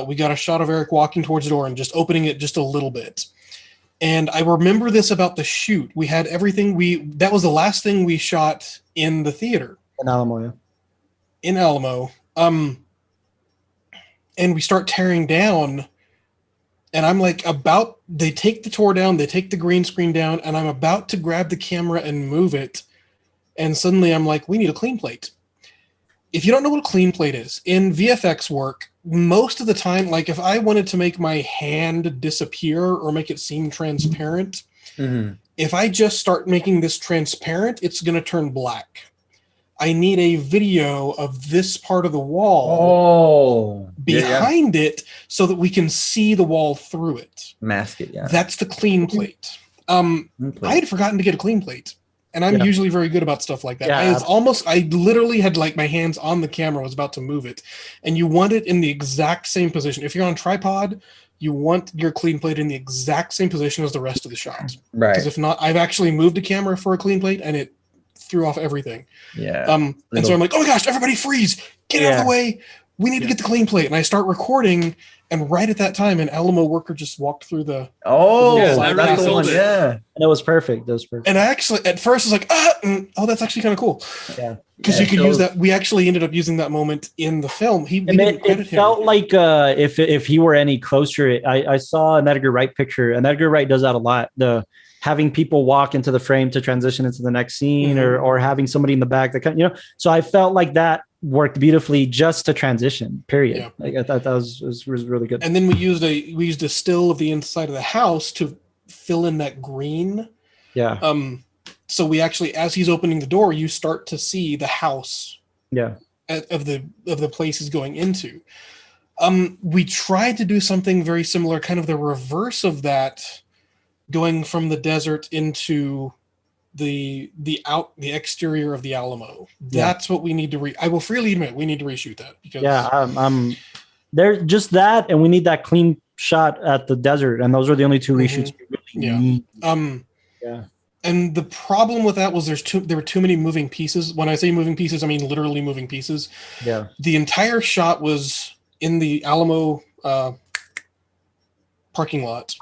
We got a shot of Eric walking towards the door and just opening it just a little bit. And I remember this about the shoot. We had everything. That was the last thing we shot in the theater. In Alamo, yeah. In Alamo. And we start tearing down. And I'm like they take the tour down, they take the green screen down, and I'm about to grab the camera and move it. And suddenly I'm like, we need a clean plate. If you don't know what a clean plate is, in VFX work, most of the time, like if I wanted to make my hand disappear or make it seem transparent, if I just start making this transparent, it's going to turn black. I need a video of this part of the wall behind it so that we can see the wall through it. Mask it, yeah. That's the clean plate. I had forgotten to get a clean plate. And I'm usually very good about stuff like that. Yeah. I literally had like my hands on the camera, was about to move it. And you want it in the exact same position. If you're on a tripod, you want your clean plate in the exact same position as the rest of the shot. Right. Because if not, I've actually moved a camera for a clean plate and it threw off everything. Yeah. And so I'm like, oh my gosh, everybody freeze. Get out of the way. we need to get the clean plate. And I start recording, and right at that time, an Alamo worker just walked through the. That's the one. Yeah, and it was perfect. And I actually, at first, was like, that's actually kind of cool. Yeah, because you could use that. We actually ended up using that moment in the film. It felt like if he were any closer, I saw an Edgar Wright picture, and Edgar Wright does that a lot. The having people walk into the frame to transition into the next scene, or having somebody in the back that kind of, So I felt like that worked beautifully just to transition. Period. Yeah. Like I thought that was really good. And then we used a still of the inside of the house to fill in that green. Yeah. So we actually, as he's opening the door, you start to see the house. Yeah. Of the place he's going into. We tried to do something very similar, kind of the reverse of that, going from the desert into the exterior of the Alamo. That's what we need to I will freely admit we need to reshoot that because there's just that, and we need that clean shot at the desert, and those are the only two reshoots we really need. And the problem with that was there were too many moving pieces. When I say moving pieces, I mean literally moving pieces. Yeah. The entire shot was in the Alamo parking lot.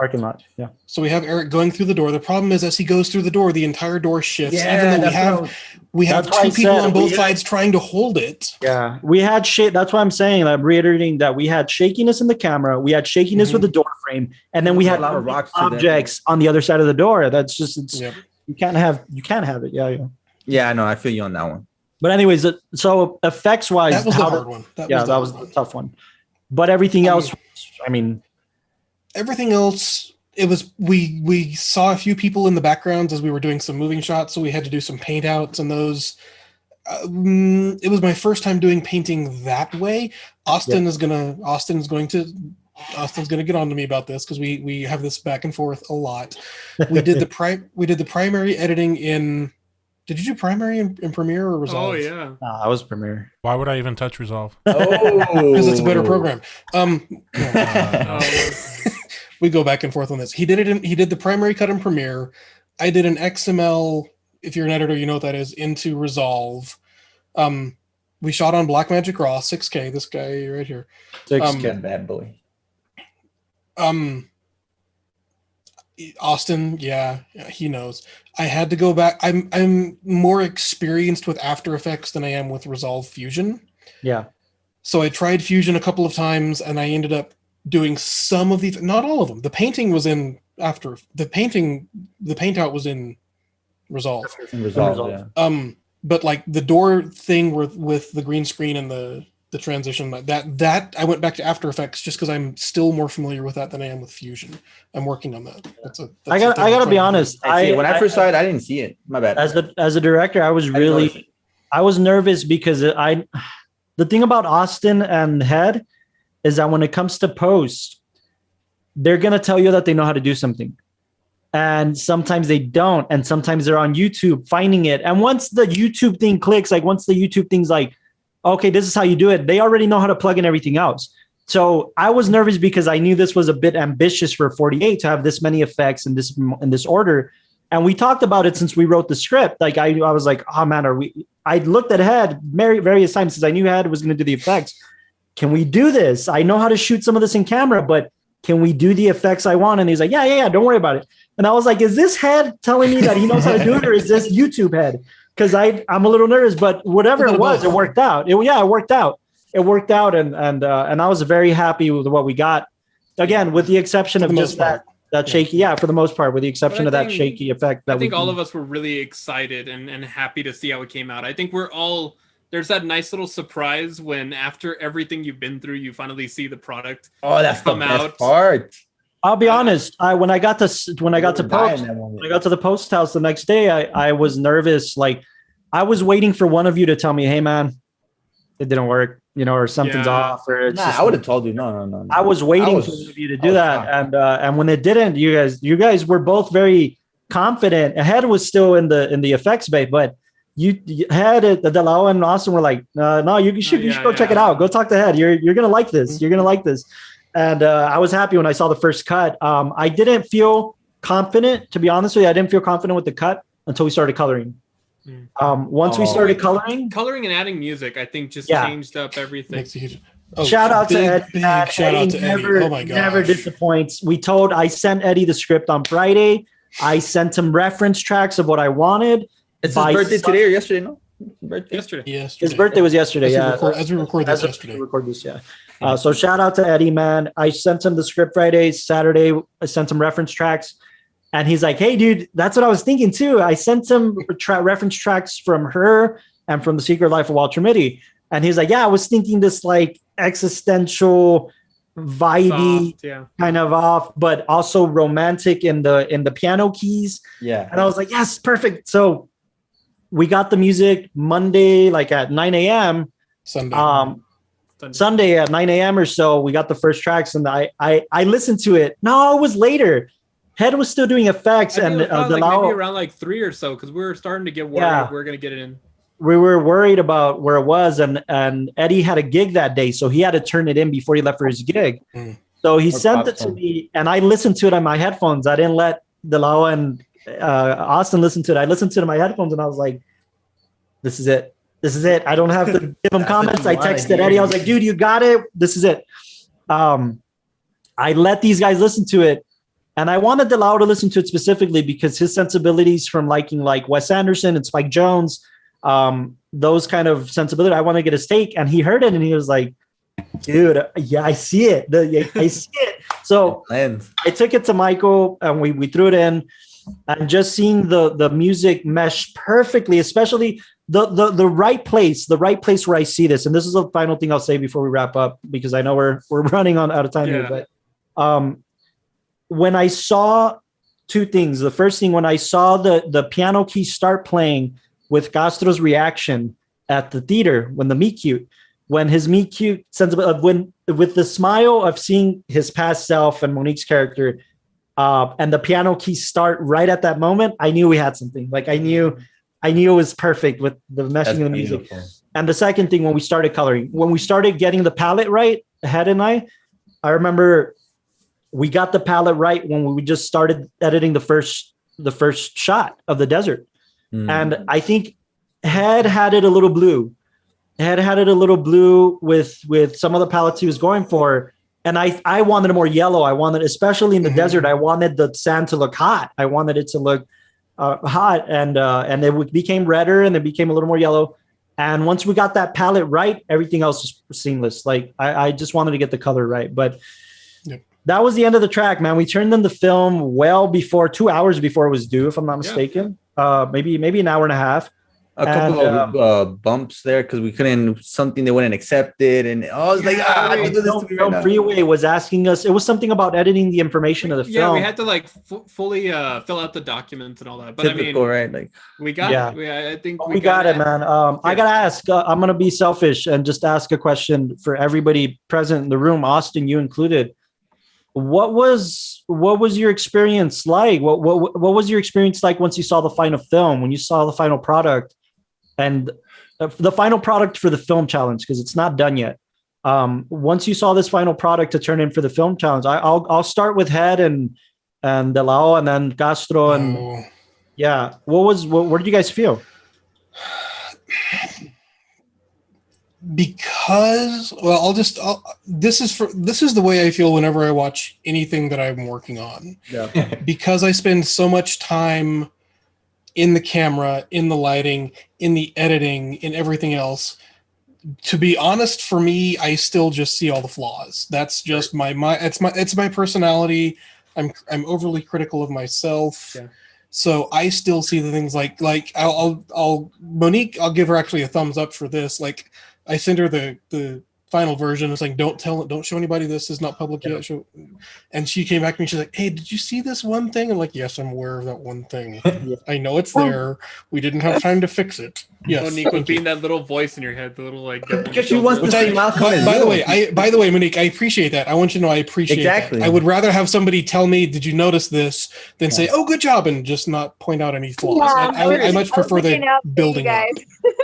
Yeah. So we have Eric going through the door. The problem is, as he goes through the door, the entire door shifts. Yeah, even though we have two people on both sides trying to hold it. Yeah, we had shit. That's why I'm saying, I'm reiterating that we had shakiness in the camera, we had shakiness with the door frame, and then we had a lot of rocks objects on the other side of the door. That's just you can't have it. Yeah, I know. I feel you on that one. But anyways, so effects wise, that was the hard one. That was the tough one. But everything else, everything else, it was we saw a few people in the backgrounds as we were doing some moving shots, so we had to do some paint outs and those. It was my first time doing painting that way. Austin's gonna get on to me about this because we have this back and forth a lot. We did the primary editing in. Did you do primary in Premiere or Resolve? Oh yeah, I was Premiere. Why would I even touch Resolve? Because it's a better program. We go back and forth on this. He did the primary cut in Premiere. I did an XML. If you're an editor, you know what that is. Into Resolve. We shot on Blackmagic Raw 6K. This guy right here. 6K, bad boy. Austin, he knows. I had to go back. I'm more experienced with After Effects than I am with Resolve Fusion. Yeah. So I tried Fusion a couple of times, and I ended up doing some of not all of them. The painting was in the paint out was in Resolve. But like the door thing with the green screen and the transition, that I went back to After Effects just because I'm still more familiar with that than I am with Fusion. I'm working on that. I gotta be honest. When I first saw it, I didn't see it. My bad. As a director, I was nervous because the thing about Austin and Head is that when it comes to post, they're gonna tell you that they know how to do something. And sometimes they don't. And sometimes they're on YouTube finding it. And once the YouTube thing clicks, like once the YouTube thing's like, okay, this is how you do it, they already know how to plug in everything else. So I was nervous because I knew this was a bit ambitious for 48 to have this many effects in this order. And we talked about it since we wrote the script. Like I was like, oh man, I looked at Head various times since I knew Head was going to do the effects. Can we do this? I know how to shoot some of this in camera, but can we do the effects I want? And he's like, yeah, don't worry about it. And I was like, is this Head telling me that he knows how to do it, or is this YouTube Head? Because I'm a little nervous, but whatever it was, it worked out. It worked out. It worked out, and I was very happy with what we got. Again, with the exception of just that shaky, for the most part, with the exception of that shaky effect. I think all of us were really excited and happy to see how it came out. I think there's that nice little surprise when after everything you've been through, you finally see the product. Oh, that's the best part. I'll be honest. When I got to the post house the next day, I was nervous. Like I was waiting for one of you to tell me, "Hey, man, it didn't work," or something's off. Or I would have told you, no. I was waiting for you to do that, and when it didn't, you guys were both very confident. Head was still in the effects bay, but you had it. Delao and Austin were like, "No, you should go check it out. Go talk to Head. You're gonna like this. You're gonna like this." And I was happy when I saw the first cut. I didn't feel confident, to be honest with you. I didn't feel confident with the cut until we started coloring. Once we started coloring and adding music, I think just changed up everything. Shout out to Eddie. Big shout out to Eddie. Oh my god. Never disappoints. I sent Eddie the script on Friday. I sent him reference tracks of what I wanted. It's his birthday today or yesterday, no? Yesterday. His birthday was yesterday, as we record this yesterday. So shout out to Eddie, man. I sent him the script Friday. Saturday, I sent him reference tracks. And he's like, hey, dude, that's what I was thinking too. I sent him reference tracks from her and from The Secret Life of Walter Mitty. And he's like, yeah, I was thinking this like existential, vibey, kind of off, but also romantic in the piano keys. Yeah. And I was like, yes, perfect. So we got the music Monday, like at 9 a.m. Sunday at 9 a.m. or so. We got the first tracks, and I listened to it. No, it was later. Head was still doing effects, and maybe around like 3 or so, because we were starting to get worried we're gonna get it in. We were worried about where it was, and Eddie had a gig that day, so he had to turn it in before he left for his gig. So he sent it to me, and I listened to it on my headphones. I didn't let Delao and Austin listen to it. I listened to it on my headphones, and I was like, "This is it. This is it. I don't have to give him comments." I texted Eddie. I was like, "Dude, you got it. This is it." I let these guys listen to it, and I wanted Delao to listen to it specifically because his sensibilities from liking like Wes Anderson and Spike Jonze. Those kind of sensibility. I want to get a steak, and he heard it, and he was like, "Dude, yeah, I see it. I see it." So I took it to Michael, and we threw it in, and just seeing the music mesh perfectly, especially the right place where I see this. And this is the final thing I'll say before we wrap up, because I know we're running out of time here. But when I saw two things, the first thing when I saw the piano key start playing. With Castro's reaction at the theater when the meet cute, when his meet cute sensibility, when with the smile of seeing his past self and Monique's character, and the piano key start right at that moment, I knew we had something. Like I knew it was perfect with the meshing of the music. Beautiful. And the second thing, when we started coloring, when we started getting the palette right, Head and I remember we got the palette right when we just started editing the first shot of the desert. And I think Head had it a little blue. Head had it a little blue with some of the palettes he was going for. And I wanted it more yellow. I wanted, especially in the desert, I wanted the sand to look hot. I wanted it to look hot. And it became redder and it became a little more yellow. And once we got that palette right, everything else was seamless. Like I just wanted to get the color right. But that was the end of the track, man. We turned in the film well before 2 hours before it was due, if I'm not mistaken. Maybe an hour and a half. A couple of bumps there because we couldn't, something they wouldn't accept it, and I was like, Freeway was asking us. It was something about editing the information of the film. Yeah, we had to like fully fill out the documents and all that. But typical, I mean, right? Like we got it. I think we got it, man. I gotta ask. I'm gonna be selfish and just ask a question for everybody present in the room, Austin, you included. What was your experience like? What was your experience like once you saw the final film, when you saw the final product, and the final product for the film challenge, because it's not done yet. Once you saw this final product to turn in for the film challenge, I'll start with Head and Delao and then Castro and what did you guys feel? Because this is the way I feel whenever I watch anything that I'm working on. Because I spend so much time in the camera, in the lighting, in the editing, in everything else. To be honest, for me, I still just see all the flaws. That's just it's my personality. I'm overly critical of myself. Yeah. So I still see the things like I'll Monique, I'll give her actually a thumbs up for this. Like I send her the final version. It's like, don't show anybody this. Is not public yet. And she came back to me. She's like, hey, did you see this one thing? I'm like, yes, I'm aware of that one thing. I know it's there. We didn't have time to fix it. Yes. Monique would be in that little voice in your head, the little like. Because she wants to see Malcolm. By the way, Monique, I appreciate that. I want you to know I appreciate that. I would rather have somebody tell me, did you notice this, than say, oh, good job, and just not point out any flaws. I much prefer the building up.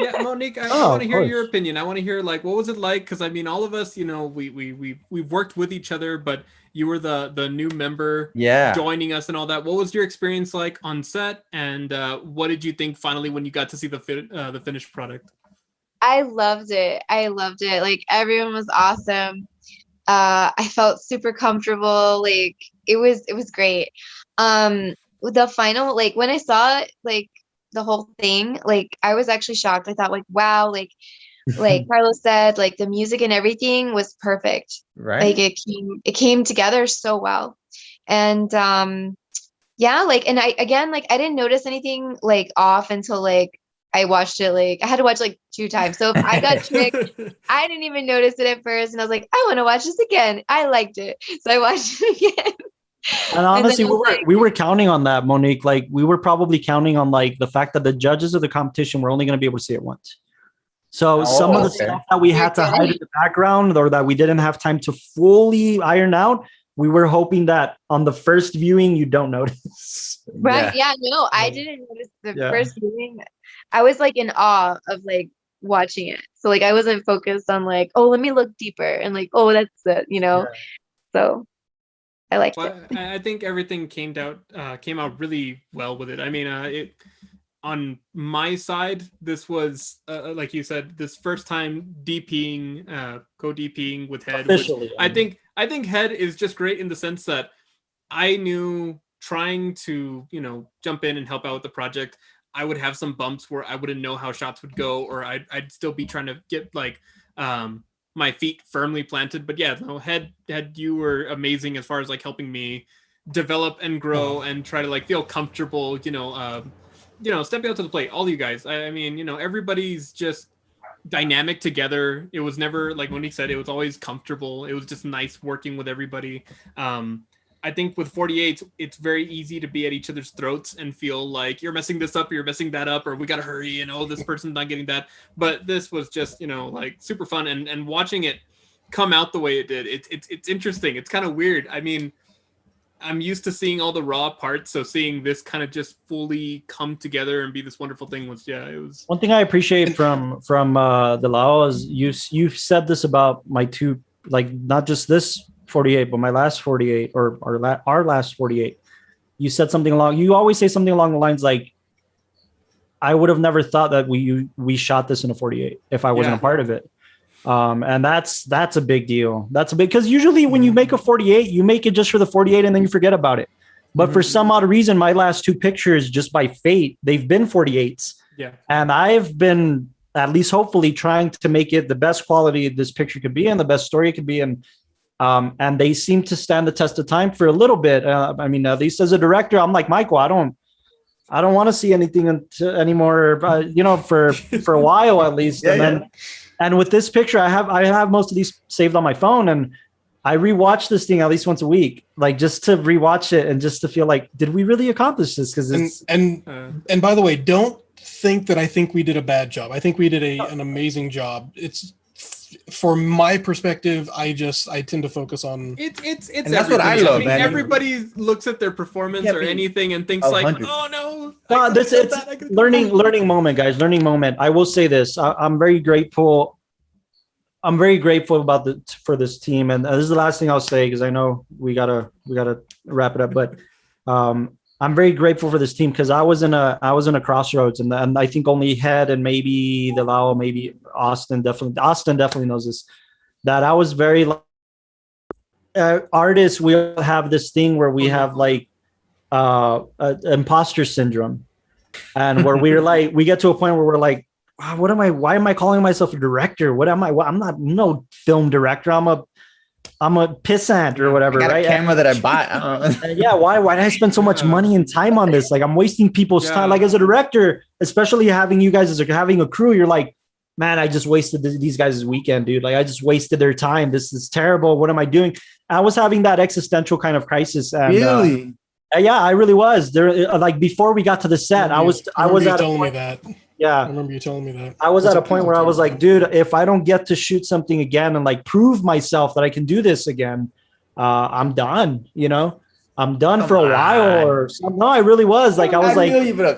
Yeah, Monique, I want to hear your opinion. I want to hear like, what was it like? Because I mean, all of us, we've worked with each other, but you were the new member joining us and all that. What was your experience like on set, and what did you think finally when you got to see the finished product? I loved it. Like everyone was awesome. I felt super comfortable. Like it was great. The final, like when I saw like the whole thing, like I was actually shocked. I thought like, wow, like Carlos said, like the music and everything was perfect. Right. Like it came together so well. And yeah, like, and I again, like I didn't notice anything like off until like I watched it. Like I had to watch like 2 times. So if I got tricked, I didn't even notice it at first. And I was like, I want to watch this again. I liked it. So I watched it again. And honestly, we were counting on that, Monique. Like we were probably counting on like the fact that the judges of the competition were only going to be able to see it once. So some of the stuff that we had to hide in the background or that we didn't have time to fully iron out, we were hoping that on the first viewing you don't notice. Right? Yeah. No, I didn't notice the first viewing. I was like in awe of like watching it. So like I wasn't focused on like, oh, let me look deeper and like, oh, that's it, you know. So I liked it. I think everything came out really well with it. I mean, it on my side, this was like you said, this first time DPing, co-DPing with Head. Officially, I think Head is just great in the sense that I knew trying to jump in and help out with the project, I would have some bumps where I wouldn't know how shots would go, or I'd still be trying to get like my feet firmly planted. But yeah, no, Head, you were amazing as far as like helping me develop and grow and try to like feel comfortable, stepping out to the plate. All you guys, I mean, everybody's just dynamic together. It was never, like Monique said, it was always comfortable. It was just nice working with everybody. I think with 48, it's very easy to be at each other's throats and feel like you're messing this up or you're messing that up, or we got to hurry and oh, this person's not getting that. But this was just, like super fun, and watching it come out the way it did. It's interesting. It's kind of weird. I mean, I'm used to seeing all the raw parts, so seeing this kind of just fully come together and be this wonderful thing was, it was. One thing I appreciate from the Lao is you said this about my two, like not just this 48, but my last 48 or our last 48. You said something you always say something along the lines like, I would have never thought that we shot this in a 48 if I wasn't a part of it. And that's a big deal. That's a big, because usually when you make a 48, you make it just for the 48 and then you forget about it. But for some odd reason, my last two pictures, just by fate, they've been 48s. Yeah. And I've been at least hopefully trying to make it the best quality this picture could be and the best story it could be. And they seem to stand the test of time for a little bit. I mean, at least as a director, I'm like, Michael, I don't want to see anything anymore, for a while at least. And with this picture, I have most of these saved on my phone, and I rewatch this thing at least once a week, like just to rewatch it and just to feel like, did we really accomplish this? Because it's and by the way, don't think that I think we did a bad job. I think we did an amazing job. It's, from my perspective, I tend to focus on it's and that's what I love, man. Everybody looks at their performance or anything and thinks like, oh no. It's learning moment, guys. Learning moment. I will say this. I'm very grateful. I'm very grateful for this team, and this is the last thing I'll say because I know we gotta wrap it up. But I'm very grateful for this team because I was in a crossroads, and I think only Head and maybe the Lao, maybe Austin definitely knows this. That I was very artists. We all have this thing where we have like imposter syndrome, and where we're like, we get to a point where we're like, wow, why am I calling myself a director? What am I? I'm not no film director. I'm a pissant or whatever. I got right? a camera that I bought. Yeah, why did I spend so much money and time on this? Like I'm wasting people's time. Like as a director, especially having you guys having a crew, you're like, man, I just wasted these guys' weekend, dude. Like I just wasted their time. This is terrible. What am I doing? I was having that existential kind of crisis. And, really? Yeah, I really was. There, like before we got to the set, I was at a point, that. Yeah, I remember you telling me that. I was at a point where I was like, dude, if I don't get to shoot something again and like prove myself that I can do this again, I'm done. I'm done for a while or something. No, I really was like, I was like,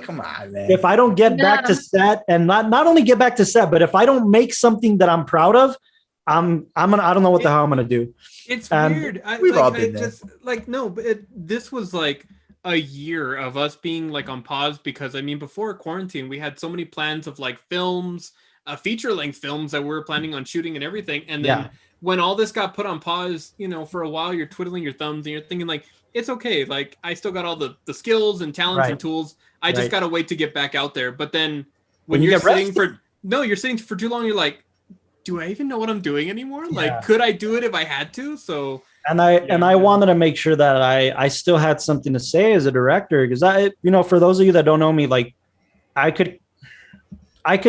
come on, man. If I don't get back to set and not only get back to set, but if I don't make something that I'm proud of, I don't know what the hell I'm gonna do. It's weird. We've all been there. Just like, no, but this was like a year of us being like on pause because I mean, before quarantine, we had so many plans of like films, feature-length films that we're planning on shooting and everything. And then when all this got put on pause, you know, for a while, you're twiddling your thumbs and you're thinking like, it's okay. Like, I still got all the skills and talents and tools. I just got to wait to get back out there. But then when you're sitting you're sitting for too long, you're like, do I even know what I'm doing anymore? Like, could I do it if I had to? So, and I wanted to make sure that I still had something to say as a director, because for those of you that don't know me, like, I could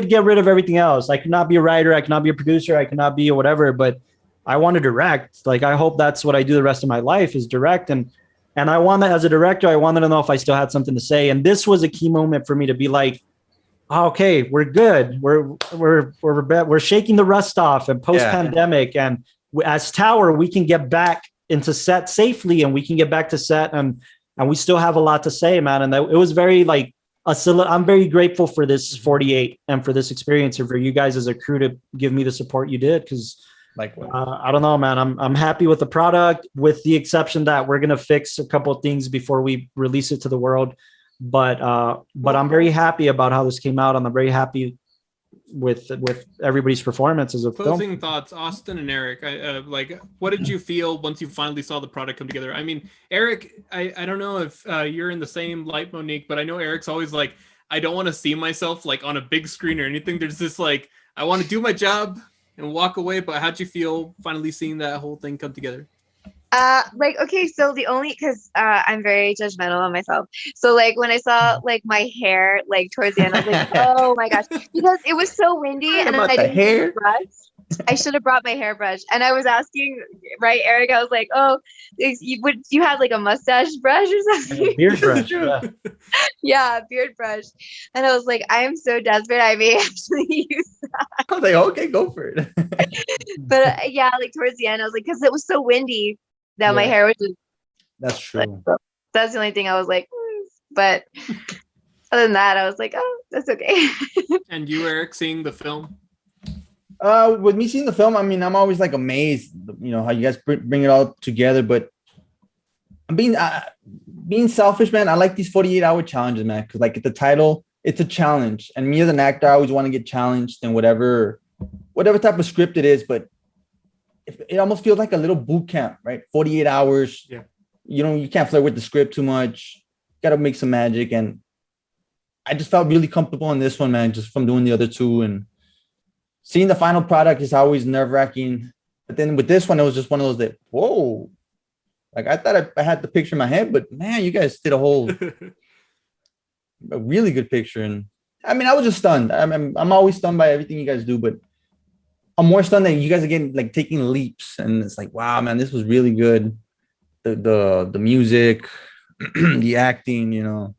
get rid of everything else. I could not be a writer. I could not be a producer. I could not be a whatever, but I want to direct. Like, I hope that's what I do the rest of my life, is direct. And I wanted, as a director, I wanted to know if I still had something to say. And this was a key moment for me to be like, okay, we're good. We're shaking the rust off and post-pandemic. And as Tower, we can get back into set safely, and we can get back to set. And we still have a lot to say, man. And it was very like, I'm very grateful for this 48 and for this experience, and for you guys as a crew to give me the support you did. Because I don't know, man, I'm happy with the product, with the exception that we're going to fix a couple of things before we release it to the world. But I'm very happy about how this came out. And I'm very happy with everybody's performance as a closing thoughts, Austin and Eric. Like, what did you feel once you finally saw the product come together? I mean, Eric, I don't know if you're in the same light, Monique, but I know Eric's always like, I don't want to see myself like on a big screen or anything. There's this like, I want to do my job and walk away. But how'd you feel finally seeing that whole thing come together? Like, okay, so because I'm very judgmental on myself. So like when I saw like my hair like towards the end, I was like, oh my gosh, because it was so windy and I didn't have a brush. I should have brought my hairbrush. And I was asking, right, Eric, I was like, oh, you have like a mustache brush or something? A beard brush. Yeah, beard brush. And I was like, I am so desperate, I may actually use that. I was like, okay, go for it. But yeah, like towards the end, I was like, because it was so windy that my hair was just. That's true. Like, that's the only thing I was like, but other than that, I was like, oh, that's okay. And you, Eric, seeing the film? With me seeing the film, I mean, I'm always like amazed, you know, how you guys bring it all together. But I'm being selfish, man. I like these 48-hour challenges, man, because like the title, it's a challenge. And me as an actor, I always want to get challenged in whatever type of script it is. But it almost feels like a little boot camp, right? 48 hours. Yeah. You know, you can't flirt with the script too much. Got to make some magic. And I just felt really comfortable in this one, man, just from doing the other two. And seeing the final product is always nerve-wracking. But then with this one, it was just one of those that, whoa. Like, I thought I had the picture in my head, but man, you guys did a really good picture. And I mean, I was just stunned. I'm always stunned by everything you guys do, but I'm more stunned that you guys are getting like taking leaps, and it's like, wow, man, this was really good. The music, the acting, you know,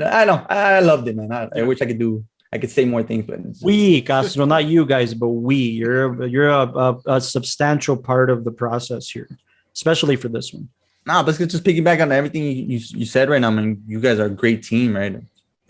I loved it, man. I wish I could say more things, but we, Castro, not you guys, but you're a substantial part of the process here, especially for this one. Nah, but let's just piggyback on everything you said right now. I mean, you guys are a great team, right?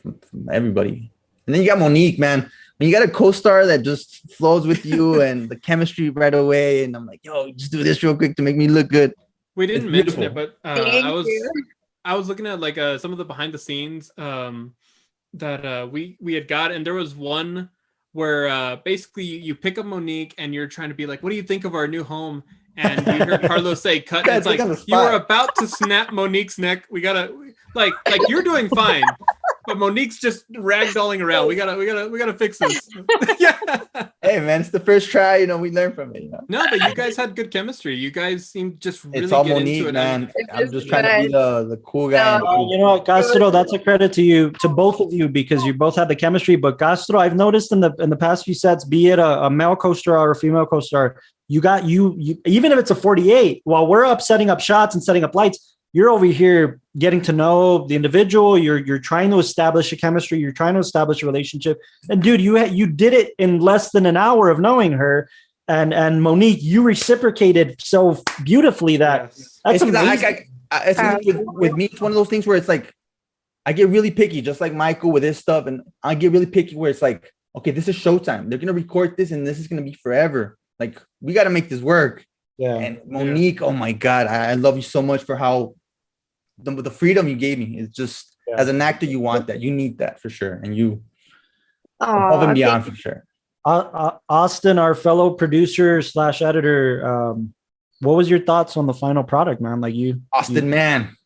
From everybody, and then you got Monique, man. When you got a co-star that just flows with you and the chemistry right away, and I'm like, yo, just do this real quick to make me look good. We didn't mention it, but I was looking at like some of the behind the scenes that we had got, and there was one where basically you pick up Monique and you're trying to be like, what do you think of our new home? And you hear Carlos say cut. It's like you were about to snap Monique's neck. We gotta like you're doing fine. But Monique's just ragdolling around. We gotta fix this. Yeah. Hey man, it's the first try. You know, we learn from it. You know? No, but you guys had good chemistry. You guys seem just really it's all get Monique, into it. Man. I'm just trying to be the cool guy. You know, Castro, that's a credit to you, to both of you, because you both had the chemistry. But Castro, I've noticed in the past few sets, be it a male co-star or a female co-star, you even if it's a 48, while we're up setting up shots and setting up lights, you're over here getting to know the individual. You're trying to establish a chemistry. You're trying to establish a relationship. And dude, you did it in less than an hour of knowing her. And Monique, you reciprocated so beautifully that that's amazing. With me, it's one of those things where it's like I get really picky, just like Michael with his stuff, and I get really picky where it's like, okay, this is showtime. They're gonna record this, and this is gonna be forever. Like, we got to make this work. Yeah. And Monique, oh my God, I love you so much for how the freedom you gave me. It's just, as an actor, you want that. You need that for sure. And you above and beyond for sure. Austin, our fellow producer / editor, what was your thoughts on the final product, man? Like Austin, man,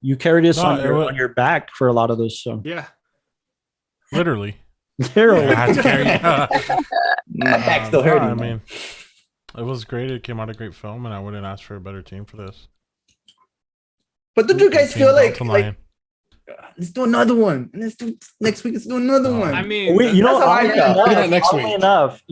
you carried us on your back for a lot of those. So yeah, literally. Literally. I had to carry my back's still hurting. I mean, it was great. It came out a great film, and I wouldn't ask for a better team for this. But don't you guys feel like let's do another one, and next week let's do another one? I mean,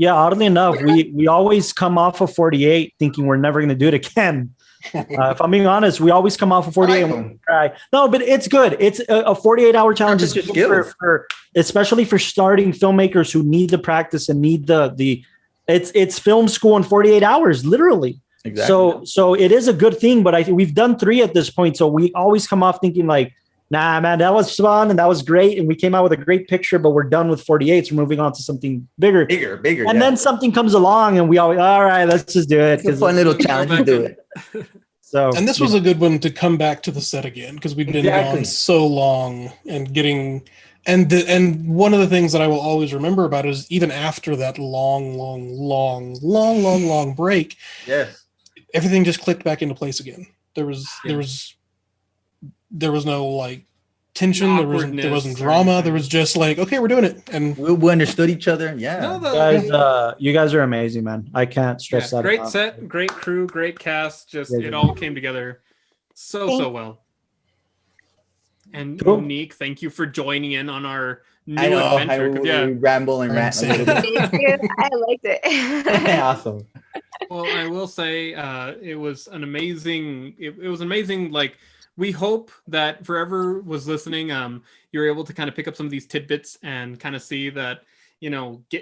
oddly enough, we always come off of 48 thinking we're never going to do it again. If I'm being honest, we always come off of 48 and try. No, but it's good. It's a 48-hour challenge is good for especially for starting filmmakers who need the practice and need the it's film school in 48 hours, literally. Exactly. So it is a good thing, but I think we've done 3 at this point. So we always come off thinking like, nah, man, that was fun and that was great. And we came out with a great picture, but we're done with 48. So we're moving on to something bigger. And then something comes along and we always, all right, let's just do it. It's a fun little challenge to do it. And this was a good one to come back to the set again, because we've been gone so long and getting, and one of the things that I will always remember about it is even after that long break, everything just clicked back into place again. There was no like tension. There wasn't drama. There was just like, okay, we're doing it, and we understood each other. You guys are amazing, man. I can't stress that. Great set, great crew, great cast. Just it all came together so well. And Monique, thank you for joining in on our new adventure. We ramble and rant a little bit. Thank you. I liked it. Awesome. Well, I will say it was an amazing. It was amazing. Like, we hope that whoever was listening, you're able to kind of pick up some of these tidbits and kind of see that,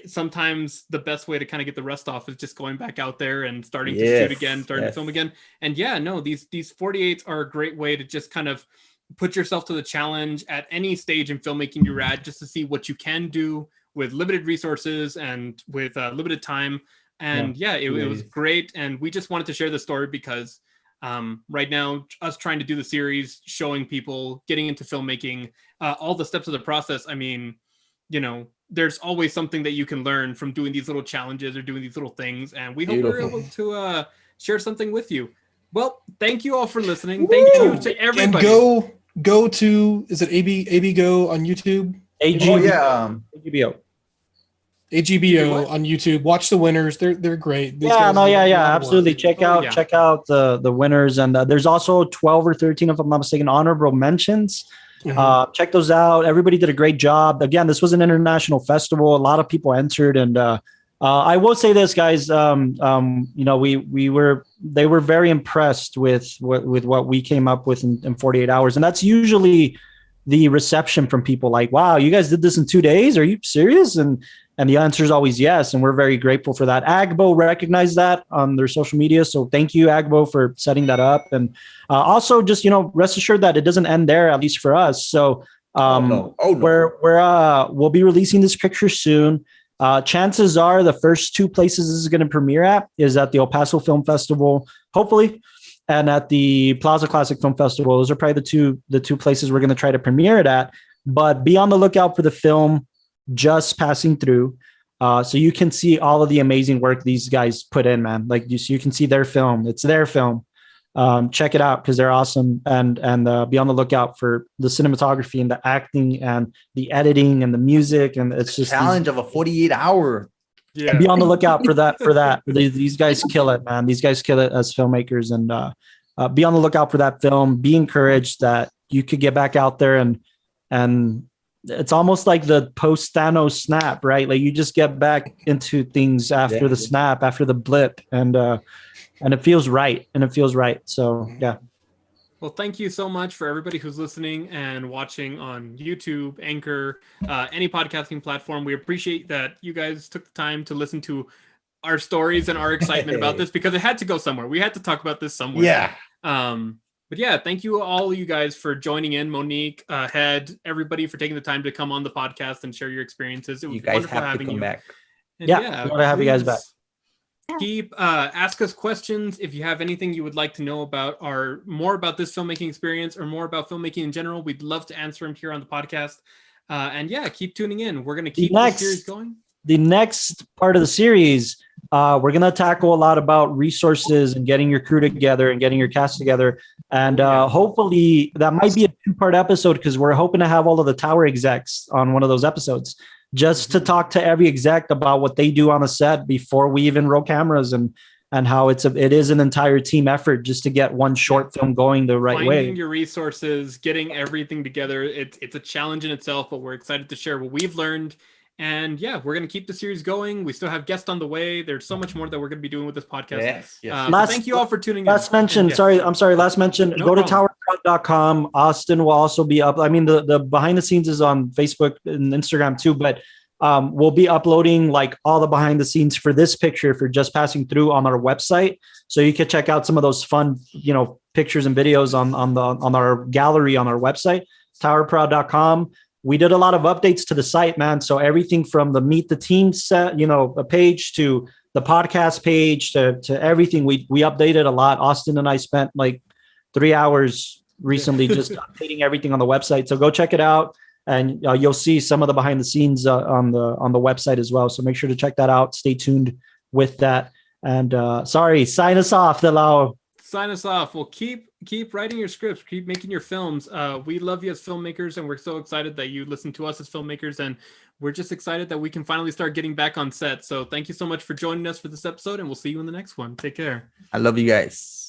sometimes the best way to kind of get the rust off is just going back out there and starting to shoot again, starting to film again. And these 48s are a great way to just kind of put yourself to the challenge at any stage in filmmaking you're at, just to see what you can do with limited resources and with limited time. And it was great. And we just wanted to share the story because right now, us trying to do the series, showing people getting into filmmaking, all the steps of the process. I mean, there's always something that you can learn from doing these little challenges or doing these little things. And we hope we're able to share something with you. Well, thank you all for listening. Thank you to everybody. And go to, is it AB Go on YouTube? AGBO. AGBO on YouTube. Watch the winners. They're great. Absolutely. Check out the winners, and there's also 12 or 13, if I'm not mistaken, honorable mentions. Check those out. Everybody did a great job. Again, this was an international festival. A lot of people entered, and I will say this, guys. They were very impressed with what we came up with in 48 hours, and that's usually the reception from people. Like, wow, you guys did this in 2 days? Are you serious? And the answer is always yes, and we're very grateful for that. Agbo recognized that on their social media, so thank you, Agbo, for setting that up. And also, just rest assured that it doesn't end there, at least for us. So we'll be releasing this picture soon. Chances are the first 2 places this is going to premiere at is at the El Paso Film Festival, hopefully, and at the Plaza Classic Film Festival. Those are probably the two places we're going to try to premiere it at. But be on the lookout for the film just passing through, so you can see all of the amazing work these guys put in, man. Like you can see their film. It's their film. Check it out because they're awesome, and be on the lookout for the cinematography and the acting and the editing and the music, and it's just challenge of a 48-hour. Yeah, be on the lookout for that. These guys kill it, man. These guys kill it as filmmakers, and be on the lookout for that film. Be encouraged that you could get back out there, and it's almost like the post Thanos snap, right? Like you just get back into things after the snap, after the blip, and it feels right. So yeah. Well, thank you so much for everybody who's listening and watching on YouTube, Anchor, any podcasting platform. We appreciate that you guys took the time to listen to our stories and our excitement about this, because it had to go somewhere. We had to talk about this somewhere. Yeah. But yeah, thank you all you guys for joining in. Monique, Head, everybody for taking the time to come on the podcast and share your experiences. It was wonderful having you. Back. And I want to have you guys back. Keep ask us questions if you have anything you would like to know about, or more about this filmmaking experience, or more about filmmaking in general. We'd love to answer them here on the podcast. And keep tuning in. We're going to keep this series going. the next part of the series, we're going to tackle a lot about resources and getting your crew together and getting your cast together. And hopefully that might be a 2-part episode because we're hoping to have all of the tower execs on one of those episodes just to talk to every exec about what they do on the set before we even roll cameras and how it is an entire team effort just to get one short film going the right way. Finding your resources, getting everything together. It's a challenge in itself, but we're excited to share what we've learned. And yeah, we're going to keep the series going. We still have guests on the way. There's so much more that we're going to be doing with this podcast. Thank you all for tuning in. Last mention. Last mention. Go to towercast.com. Austin will also be up. I mean, the behind the scenes is on Facebook and Instagram too, but we'll be uploading like all the behind the scenes for this picture for Just Passing Through on our website. So you can check out some of those fun, pictures and videos on our gallery on our website, towerproud.com. We did a lot of updates to the site, man. So everything from the Meet the Team set, a page to the podcast page to everything, we updated a lot. Austin and I spent like 3 hours recently just updating everything on the website. So go check it out, and you'll see some of the behind the scenes on the website as well. So make sure to check that out. Stay tuned with that. And sign us off, Delao. Sign us off. Well, keep writing your scripts, keep making your films. We love you as filmmakers, and we're so excited that you listen to us as filmmakers, and we're just excited that we can finally start getting back on set. So thank you so much for joining us for this episode, and we'll see you in the next one. Take care. I love you guys.